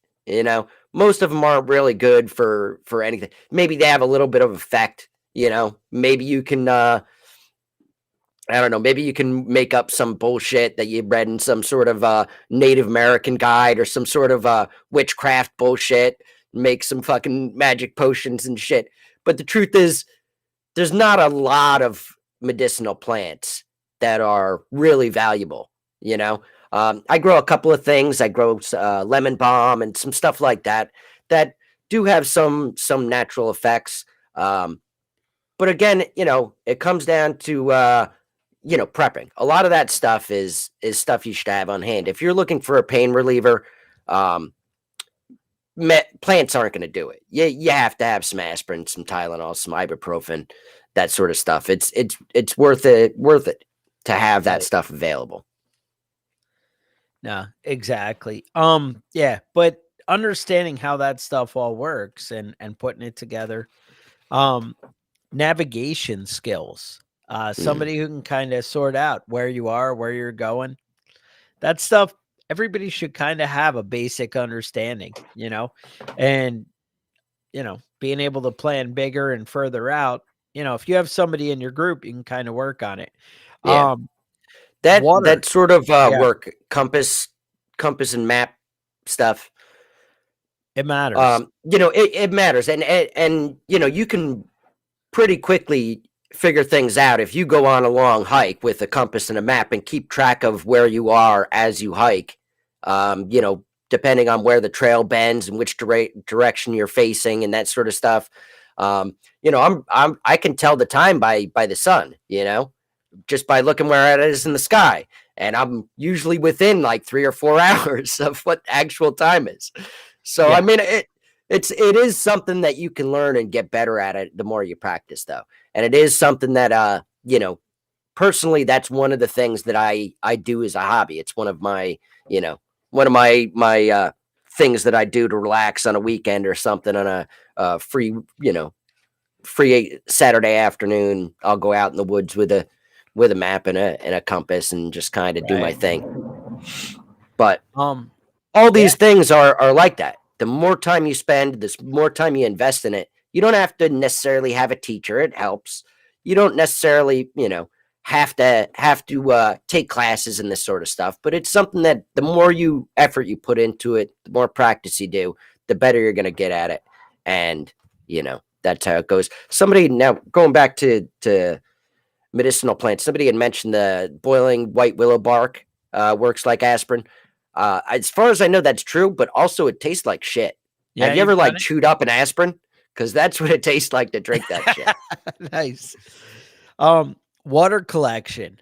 Speaker 3: Most of them aren't really good for anything. Maybe they have a little bit of effect. Maybe you can I don't know, maybe you can make up some bullshit that you read in some sort of Native American guide or some sort of witchcraft bullshit, make some fucking magic potions and shit. But the truth is, there's not a lot of medicinal plants that are really valuable. You know, I grow a couple of things. I grow lemon balm and some stuff like that that do have some natural effects. But again, it comes down to prepping. A lot of that stuff is stuff you should have on hand. If you're looking for a pain reliever, um, plants aren't going to do it. You have to have some aspirin, some Tylenol, some ibuprofen, that sort of stuff. It's worth it to have that
Speaker 2: Right.
Speaker 3: stuff available.
Speaker 2: No, exactly. Yeah, but understanding how that stuff all works and putting it together. Um, Navigation skills.
Speaker 3: Mhm.
Speaker 2: Somebody who can kind of sort out where you are, where you're going. That stuff everybody should kind of have a basic understanding, and being able to plan bigger and further out. If you have somebody in your group, you can kind of work on it.
Speaker 3: Yeah,
Speaker 2: Um, Water,
Speaker 3: that sort of
Speaker 2: yeah,
Speaker 3: work, compass and map stuff.
Speaker 2: it matters.
Speaker 3: It matters, and you can pretty quickly figure things out if you go on a long hike with a compass and a map and keep track of where you are as you hike. Depending on where the trail bends and which direction you're facing and that sort of stuff. I can tell the time by the sun. Just by looking where it is in the sky, and I'm usually within like 3 or 4 hours of what actual time is. So I
Speaker 2: Yeah,
Speaker 3: mean, it is something that you can learn and get better at it the more you practice, though, and it is something that personally, that's one of the things that I do as a hobby. It's you know one of my things that I do to relax on a weekend or something on a free Saturday afternoon. I'll go out in the woods with a map and a compass and just kind of do my
Speaker 2: right.
Speaker 3: thing. But
Speaker 2: Um,
Speaker 3: all
Speaker 2: yeah,
Speaker 3: these things are like that. The more time you spend, this more time you invest in it. You don't have to necessarily have a teacher. It helps. You don't necessarily, have to take classes and this sort of stuff. But it's something that the more effort you put into it, the more practice you do, the better you're going to get at it. And that's how it goes. Somebody, now going back to medicinal plants, somebody had mentioned the boiling white willow bark works like aspirin. As far as I know, that's true, but also it tastes like shit.
Speaker 2: yeah,
Speaker 3: Have you
Speaker 2: you've
Speaker 3: ever like
Speaker 2: done
Speaker 3: chewed up an aspirin? Because that's what it tastes like to drink that shit.
Speaker 2: it. Nice. Water collection.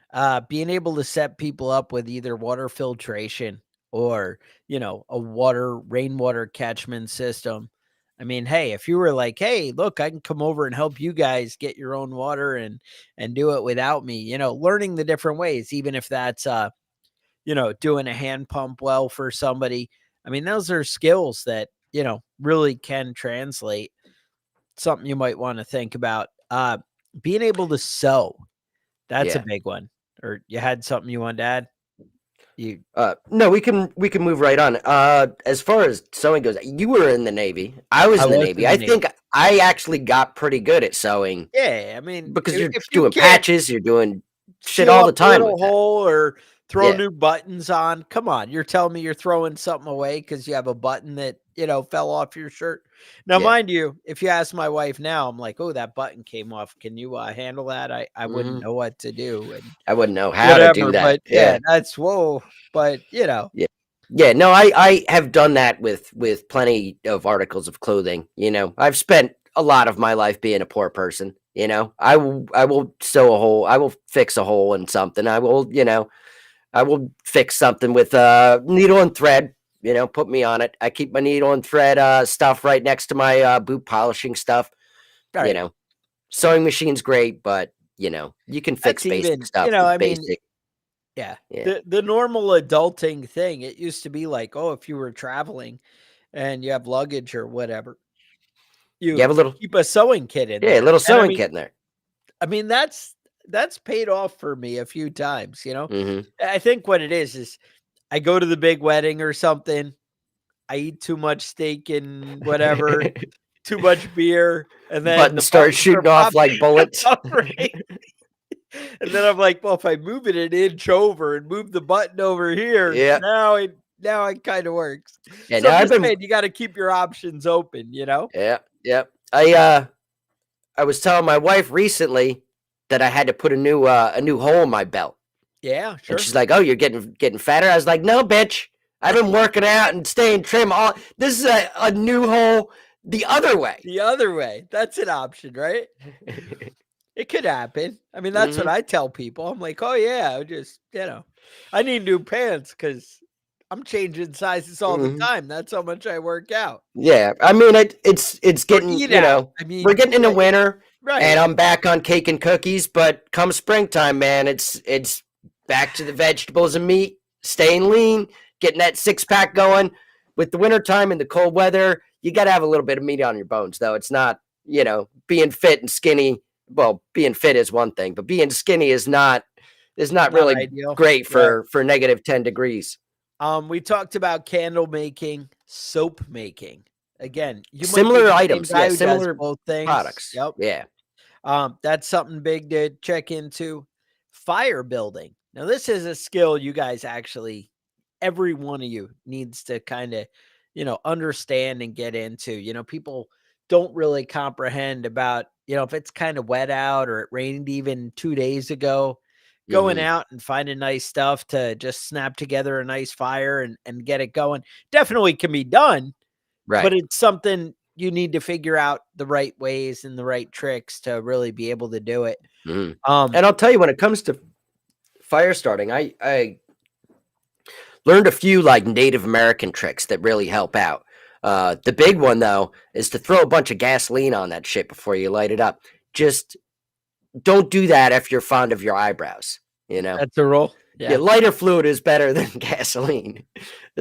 Speaker 2: Being able to set people up with either water filtration or, a rainwater catchment system. I mean, hey, if you were like, hey, look, I can come over and help you guys get your own water and do it without me, learning the different ways, even if that's doing a hand pump well for somebody. I mean, those are skills that, really can translate. Something you might want to think about. Being able to sew, that's a
Speaker 3: Yeah.
Speaker 2: big one. Or you had something you wanted to add? You
Speaker 3: No, we can move right on. As far as sewing goes, you were in the Navy. I was
Speaker 2: I
Speaker 3: in the
Speaker 2: was
Speaker 3: Navy.
Speaker 2: in the
Speaker 3: I
Speaker 2: Navy.
Speaker 3: think I actually got pretty good at sewing
Speaker 2: Yeah, I mean,
Speaker 3: because you're
Speaker 2: if you
Speaker 3: doing
Speaker 2: can't
Speaker 3: patches, you're doing shit
Speaker 2: seal
Speaker 3: all
Speaker 2: up
Speaker 3: the
Speaker 2: a
Speaker 3: time
Speaker 2: little
Speaker 3: with that.
Speaker 2: hole or throw
Speaker 3: Yeah.
Speaker 2: new buttons on, come on, you're telling me you're throwing something away because you have a button that, fell off your shirt. Now,
Speaker 3: Yeah.
Speaker 2: mind you, if you ask my wife now, I'm like, oh, that button came off. Can you handle that? I wouldn't
Speaker 3: Hmm.
Speaker 2: know what to do and
Speaker 3: I wouldn't know how to do
Speaker 2: whatever.
Speaker 3: that.
Speaker 2: But yeah,
Speaker 3: Yeah.
Speaker 2: that's whoa. But
Speaker 3: Yeah. Yeah, no, I have done that with plenty of articles of clothing. I've spent a lot of my life being a poor person. I will sew a hole. I will fix a hole in something. I will fix something with needle and thread. Put me on it. I keep my needle and thread stuff right next to my boot polishing stuff.
Speaker 2: all
Speaker 3: You
Speaker 2: right.
Speaker 3: know, Sewing machine's great, but you can fix
Speaker 2: That's
Speaker 3: basic
Speaker 2: even,
Speaker 3: stuff
Speaker 2: I
Speaker 3: with
Speaker 2: mean,
Speaker 3: basic.
Speaker 2: yeah.
Speaker 3: Yeah,
Speaker 2: The normal adulting thing, it used to be like, oh, if you were traveling and you have luggage or whatever,
Speaker 3: you
Speaker 2: you
Speaker 3: have a little
Speaker 2: keep a sewing kit in
Speaker 3: yeah, a
Speaker 2: there.
Speaker 3: little
Speaker 2: And
Speaker 3: sewing kit in there.
Speaker 2: I mean that's paid off for me a few times.
Speaker 3: Hmm.
Speaker 2: I think what it is I go to the big wedding or something, I eat too much steak and whatever, too much beer, and then the
Speaker 3: Buttons start
Speaker 2: buttons are
Speaker 3: shooting off
Speaker 2: popping
Speaker 3: like bullets.
Speaker 2: off, right? And then I'm like, well, if I move it an inch over and move the button over here,
Speaker 3: Yeah,
Speaker 2: now it kind of works.
Speaker 3: yeah.
Speaker 2: So
Speaker 3: Now
Speaker 2: I'm
Speaker 3: I've
Speaker 2: just
Speaker 3: been
Speaker 2: saying you got to keep your options open.
Speaker 3: yeah, yeah. I was telling my wife recently that I had to put a new hole in my belt,
Speaker 2: Yeah,
Speaker 3: and
Speaker 2: sure.
Speaker 3: she's like, "Oh, you're getting fatter." I was like, "No, bitch. I've been working out and staying trim. All this is a new hole the other way."
Speaker 2: The other way, that's an option, right? It could happen. I mean, that's what
Speaker 3: Hmm.
Speaker 2: I tell people. I'm like, oh yeah, I just I need new pants because I'm changing sizes all the
Speaker 3: Hmm.
Speaker 2: time. That's how much I work out
Speaker 3: Yeah, I mean it's
Speaker 2: or
Speaker 3: getting
Speaker 2: eat out. I
Speaker 3: we're
Speaker 2: mean,
Speaker 3: getting into winter, and
Speaker 2: right?
Speaker 3: I'm back on cake and cookies. But come springtime, man, it's back to the vegetables and meat, staying lean, getting that six pack going. With the wintertime and the cold weather, you got to have a little bit of meat on your bones, though. It's not being fit and skinny. Well, being fit is one thing, but being skinny is not
Speaker 2: Not
Speaker 3: really
Speaker 2: ideal,
Speaker 3: great
Speaker 2: right?
Speaker 3: for -10 degrees.
Speaker 2: We talked about candle making, soap making. Again, you might be
Speaker 3: Similar
Speaker 2: the same
Speaker 3: items, yeah,
Speaker 2: guy who does
Speaker 3: similar
Speaker 2: both things.
Speaker 3: products,
Speaker 2: Yep.
Speaker 3: yeah.
Speaker 2: That's something big to check into. Fire building. Now, this is a skill you guys actually, every one of you needs to kind of, understand and get into. People don't really comprehend about, if it's kind of wet out or it rained even 2 days ago, going
Speaker 3: Mhm.
Speaker 2: out and finding nice stuff to just snap together a nice fire and get it going. Definitely can be done, but
Speaker 3: Right.
Speaker 2: it's something you need to figure out the right ways and the right tricks to really be able to do it.
Speaker 3: Mhm.
Speaker 2: Um,
Speaker 3: And I'll tell you, when it comes to fire starting, I learned a few, like, Native American tricks that really help out. The big one, though, is to throw a bunch of gasoline on that shit before you light it up. Just don't do that if you're fond of your eyebrows, you know?
Speaker 2: that's a roll.
Speaker 3: Yeah,
Speaker 2: Yeah.
Speaker 3: lighter fluid is better than gasoline.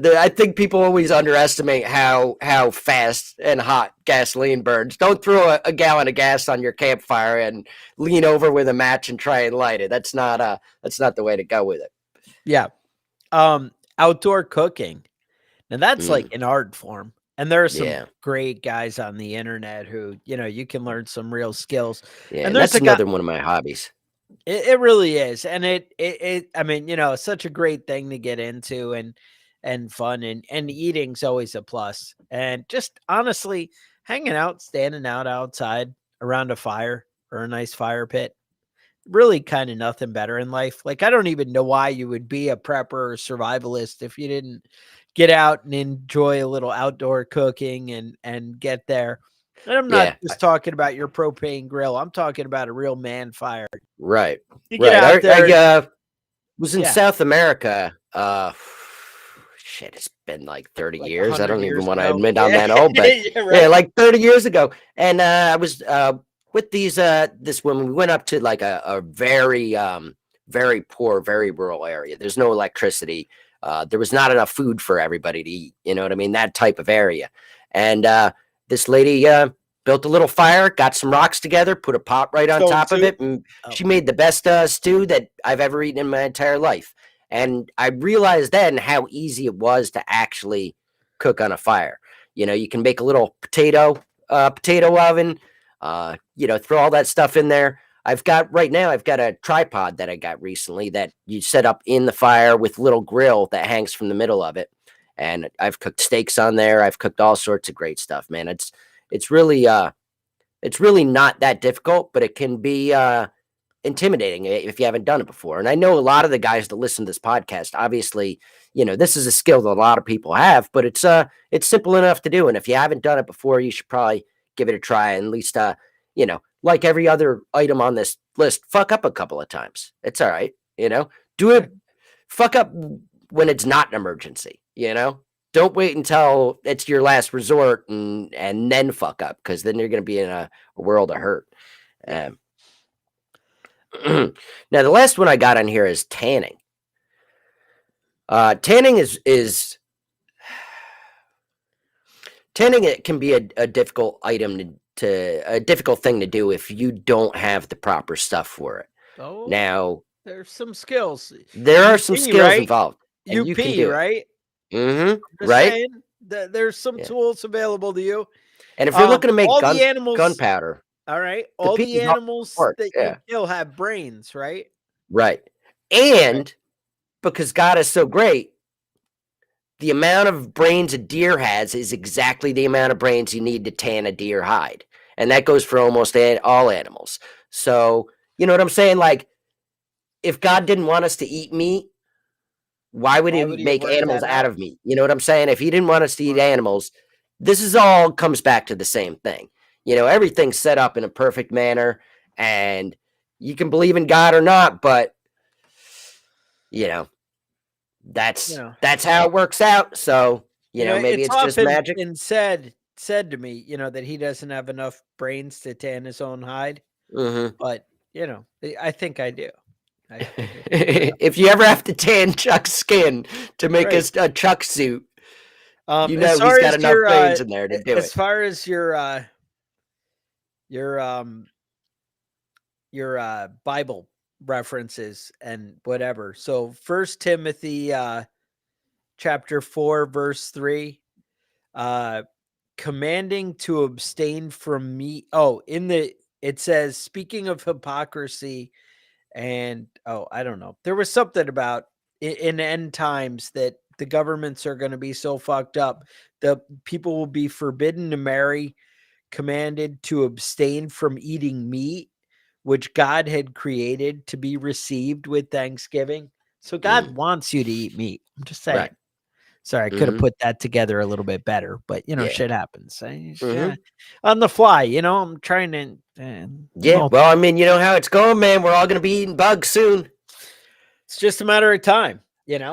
Speaker 3: I think people always underestimate how fast and hot gasoline burns. Don't throw a gallon of gas on your campfire and lean over with a match and try and light it. That's not the way to go with it.
Speaker 2: Yeah. Outdoor cooking. Now that's like
Speaker 3: Mm,
Speaker 2: an art form. And there are some
Speaker 3: yeah,
Speaker 2: great guys on the internet who, you can learn some real skills.
Speaker 3: yeah,
Speaker 2: And
Speaker 3: and
Speaker 2: there's
Speaker 3: that's
Speaker 2: a guy,
Speaker 3: another one of my hobbies.
Speaker 2: it really is. And I mean, it's such a great thing to get into and fun and eating's always a plus. And just honestly, hanging out, standing out outside around a fire or a nice fire pit, really kind of nothing better in life. Like, I don't even know why you would be a prepper or survivalist if you didn't get out and enjoy a little outdoor cooking and get there. And I'm not
Speaker 3: Yeah,
Speaker 2: just talking about your propane grill. I'm talking about a real man fire.
Speaker 3: right,
Speaker 2: You get
Speaker 3: right.
Speaker 2: out there and
Speaker 3: Was in
Speaker 2: yeah,
Speaker 3: South America. shit, it's been like 30
Speaker 2: Like
Speaker 3: years. I
Speaker 2: 100
Speaker 3: don't even
Speaker 2: years
Speaker 3: want to
Speaker 2: ago.
Speaker 3: admit I'm
Speaker 2: Yeah.
Speaker 3: that old, but
Speaker 2: Yeah,
Speaker 3: yeah,
Speaker 2: right.
Speaker 3: like 30 years ago. And I was with this woman. We went up to like a very very poor, very rural area. There's no electricity. There was not enough food for everybody to eat. You know what I mean? That type of area. And this lady built a little fire, got some rocks together, put a pot right on
Speaker 2: Stone
Speaker 3: top of
Speaker 2: soup.
Speaker 3: it, and
Speaker 2: Oh,
Speaker 3: she made the best stew that I've ever eaten in my entire life. And I realized then how easy it was to actually cook on a fire. You know, you can make a little potato oven, throw all that stuff in there. I've got a tripod that I got recently that you set up in the fire with a little grill that hangs from the middle of it. And I've cooked steaks on there. I've cooked all sorts of great stuff, man. It's really not that difficult, but it can be intimidating if you haven't done it before. And I know a lot of the guys that listen to this podcast, obviously, this is a skill that a lot of people have, but it's simple enough to do. And if you haven't done it before, you should probably give it a try. And at least, like every other item on this list, fuck up a couple of times. It's all right. Do it. Fuck up when it's not an emergency. Don't wait until it's your last resort and then fuck up, because then you're going to be in a world of hurt. Now, the last one I got on here is tanning. Tanning is tanning. It can be a difficult item a difficult thing to do if you don't have the proper stuff for it.
Speaker 2: oh,
Speaker 3: Now,
Speaker 2: there's some skills.
Speaker 3: there are some
Speaker 2: UP,
Speaker 3: skills
Speaker 2: right?
Speaker 3: involved, and you can
Speaker 2: UP,
Speaker 3: do it.
Speaker 2: right?
Speaker 3: Mm-hmm.
Speaker 2: Just
Speaker 3: Right?
Speaker 2: saying that there's some
Speaker 3: Yeah.
Speaker 2: tools available to you.
Speaker 3: And if you're looking to make
Speaker 2: All the animals.
Speaker 3: gunpowder,
Speaker 2: All right.
Speaker 3: the
Speaker 2: All
Speaker 3: P
Speaker 2: the
Speaker 3: is all
Speaker 2: animals
Speaker 3: work.
Speaker 2: that
Speaker 3: Yeah.
Speaker 2: you kill have brains, right?
Speaker 3: Right. And because God is so great, the amount of brains a deer has is exactly the amount of brains you need to tan a deer hide. And that goes for almost all animals. So, you know what I'm saying? Like, if God didn't want us to eat meat, why would he
Speaker 2: have
Speaker 3: make
Speaker 2: worked
Speaker 3: animals
Speaker 2: that
Speaker 3: out
Speaker 2: out?
Speaker 3: of meat? You know what I'm saying? If he didn't want us to eat animals, this is all comes back to the same thing. Everything's set up in a perfect manner, and you can believe in God or not, but that's how it works out. So, maybe it's just
Speaker 2: often
Speaker 3: magic.
Speaker 2: been said to me, that he doesn't have enough brains to tan his own hide.
Speaker 3: Mm-hmm.
Speaker 2: But I think I do.
Speaker 3: If you ever have to tan Chuck's skin to make
Speaker 2: Right.
Speaker 3: a Chuck suit,
Speaker 2: As
Speaker 3: he's
Speaker 2: far
Speaker 3: got
Speaker 2: as
Speaker 3: enough brains in there to do
Speaker 2: as
Speaker 3: it.
Speaker 2: far as your Bible references and whatever. So 1 Timothy chapter 4 verse 3, commanding to abstain from meat. Oh, it says, speaking of hypocrisy, and I don't know. There was something about in end times that the governments are going to be so fucked up. The people will be forbidden to marry, commanded to abstain from eating meat, which God had created to be received with thanksgiving. So God wants you to eat meat. I'm just saying.
Speaker 3: Right.
Speaker 2: Sorry, I could have put that together a little bit better, but
Speaker 3: Yeah.
Speaker 2: shit happens. On the fly, I'm trying to.
Speaker 3: Yeah. Well, I mean, you know how it's going, man. We're all going to be eating bugs soon.
Speaker 2: It's just a matter of time,
Speaker 3: Jesus.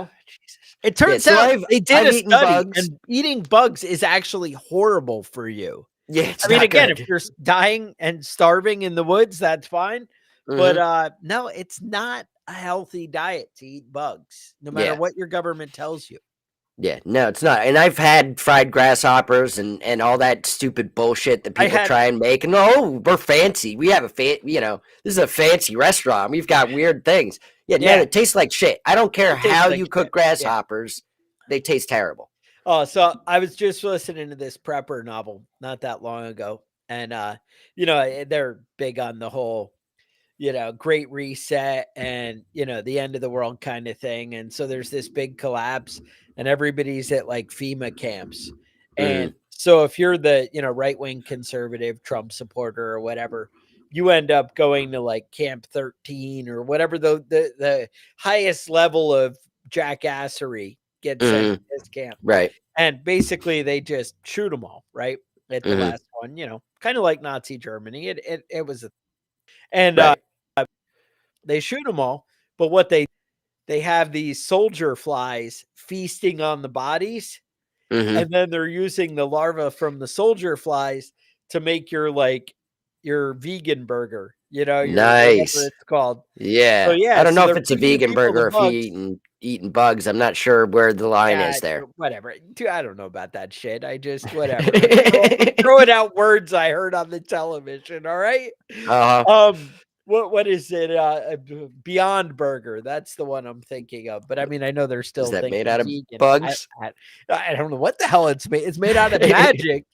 Speaker 2: It turns
Speaker 3: so
Speaker 2: out they did
Speaker 3: I've
Speaker 2: a
Speaker 3: eaten
Speaker 2: study,
Speaker 3: bugs.
Speaker 2: and eating bugs is actually horrible for you.
Speaker 3: Yeah, it's
Speaker 2: I mean,
Speaker 3: not
Speaker 2: again,
Speaker 3: good.
Speaker 2: if you're dying and starving in the woods, that's fine. But no, it's not a healthy diet to eat bugs, no matter what your government tells you.
Speaker 3: Yeah, no, it's not. And I've had fried grasshoppers and all that stupid bullshit that people try and make. And we're fancy. We have this is a fancy restaurant. We've got weird things. Yeah, no, it tastes like shit. I don't care how you cook grasshoppers. They taste terrible.
Speaker 2: Oh, so I was just listening to this prepper novel not that long ago. And, they're big on the whole, great reset and, the end of the world kind of thing. And so there's this big collapse and everybody's at like FEMA camps. And so if you're the, right-wing conservative Trump supporter or whatever, you end up going to like Camp 13 or whatever the highest level of jackassery gets sent to this camp.
Speaker 3: Right.
Speaker 2: And basically they just shoot them all, right? At the last one, kind of like Nazi Germany. It was and they shoot them all, but what they they have these soldier flies feasting on the bodies,
Speaker 3: Mhm.
Speaker 2: and then they're using the larva from the soldier flies to make your vegan burger, your whatever
Speaker 3: Nice.
Speaker 2: it's called. So
Speaker 3: Yeah. I
Speaker 2: yeah,
Speaker 3: don't
Speaker 2: so
Speaker 3: know if
Speaker 2: they're
Speaker 3: it's a
Speaker 2: feeding the
Speaker 3: vegan
Speaker 2: people the
Speaker 3: burger if you
Speaker 2: bugs.
Speaker 3: eating bugs. I'm not sure where the line
Speaker 2: Yeah,
Speaker 3: is there.
Speaker 2: whatever. Dude, I don't know about that shit. I just whatever. I'm throwing out words I heard on the television. All right.
Speaker 3: Uh-huh.
Speaker 2: What is it? Beyond Burger. That's the one I'm thinking of. But I mean, I know they're
Speaker 3: Is
Speaker 2: still
Speaker 3: that made
Speaker 2: thinking
Speaker 3: out of
Speaker 2: vegan.
Speaker 3: bugs?
Speaker 2: I don't know what the hell it's made. It's made out of magic.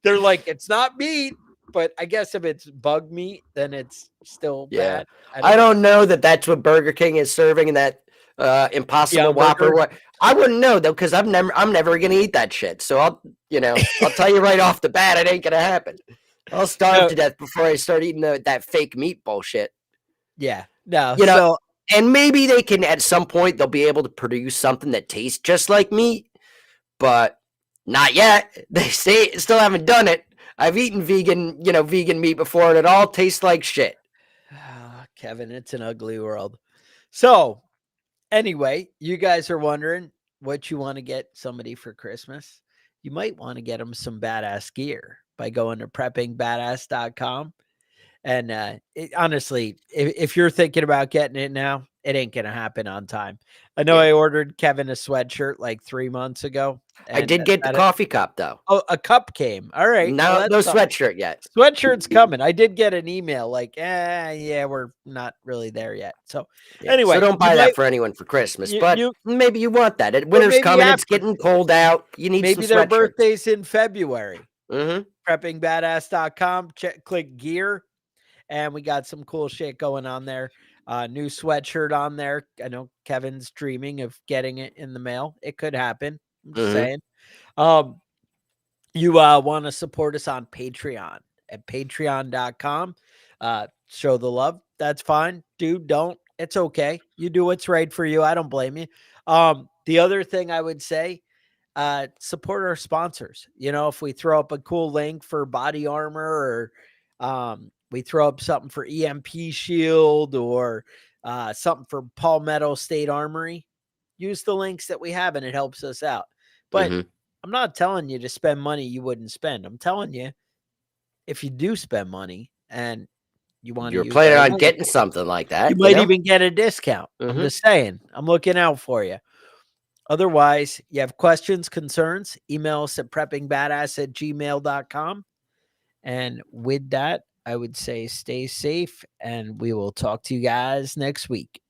Speaker 2: They're like, it's not meat, but I guess if it's bug meat, then it's still
Speaker 3: Yeah.
Speaker 2: bad. I
Speaker 3: I
Speaker 2: don't know.
Speaker 3: don't know that that's what Burger King is serving in that Impossible
Speaker 2: Beyond
Speaker 3: Whopper.
Speaker 2: Burger.
Speaker 3: What I wouldn't know though, because I'm never gonna eat that shit. So I'll tell you right off the bat, it ain't gonna happen. I'll starve
Speaker 2: No,
Speaker 3: to death before I start eating that fake meat bullshit.
Speaker 2: yeah, no.
Speaker 3: You know,
Speaker 2: So
Speaker 3: and maybe they can at some point they'll be able to produce something that tastes just like meat, but not yet. They still haven't done it. I've eaten vegan meat before, and it all tastes like shit.
Speaker 2: Kevin, it's an ugly world. So anyway, you guys are wondering what you want to get somebody for Christmas. You might want to get them some badass gear by going to preppingbadass.com. And honestly, if you're thinking about getting it now, it ain't going to happen on time. I know
Speaker 3: Yeah.
Speaker 2: I ordered Kevin a sweatshirt like 3 months ago.
Speaker 3: I
Speaker 2: And
Speaker 3: did get the
Speaker 2: that it,
Speaker 3: coffee cup though.
Speaker 2: oh, a cup came. All right. Well,
Speaker 3: No, no
Speaker 2: that's something.
Speaker 3: sweatshirt yet.
Speaker 2: Sweatshirt's coming. I did get an email like, yeah, we're not really there yet. So
Speaker 3: Yeah. So
Speaker 2: anyway,
Speaker 3: don't
Speaker 2: you
Speaker 3: buy
Speaker 2: might
Speaker 3: that for anyone for Christmas,
Speaker 2: you
Speaker 3: but
Speaker 2: you
Speaker 3: maybe you want that.
Speaker 2: or
Speaker 3: Winter's
Speaker 2: maybe
Speaker 3: coming. It's
Speaker 2: after
Speaker 3: getting cold out. You need some
Speaker 2: maybe their
Speaker 3: sweatshirts.
Speaker 2: birthday's in February.
Speaker 3: Mm-hmm.
Speaker 2: Preppingbadass.com. Click gear, and we got some cool shit going on there. New sweatshirt on there. I know Kevin's dreaming of getting it in the mail. It could happen. I'm just
Speaker 3: Mm-hmm.
Speaker 2: saying. You want to support us on Patreon at patreon.com. Show the love. That's fine. Dude, don't. It's okay. You do what's right for you. I don't blame you. The other thing I would say, support our sponsors. If we throw up a cool link for body armor, or we throw up something for EMP Shield, or something for Palmetto State Armory, use the links that we have and it helps us out. But
Speaker 3: Mm-hmm.
Speaker 2: I'm not telling you to spend money you wouldn't spend. I'm telling you, if you do spend money and you want to
Speaker 3: You're
Speaker 2: use
Speaker 3: planning
Speaker 2: our
Speaker 3: on
Speaker 2: link,
Speaker 3: getting something like
Speaker 2: you
Speaker 3: that,
Speaker 2: might even get a discount. I'm
Speaker 3: Mm-hmm.
Speaker 2: just saying. I'm looking out for you. Otherwise, you have questions, concerns, email us at preppingbadass@gmail.com. And with that, I would say stay safe, and we will talk to you guys next week.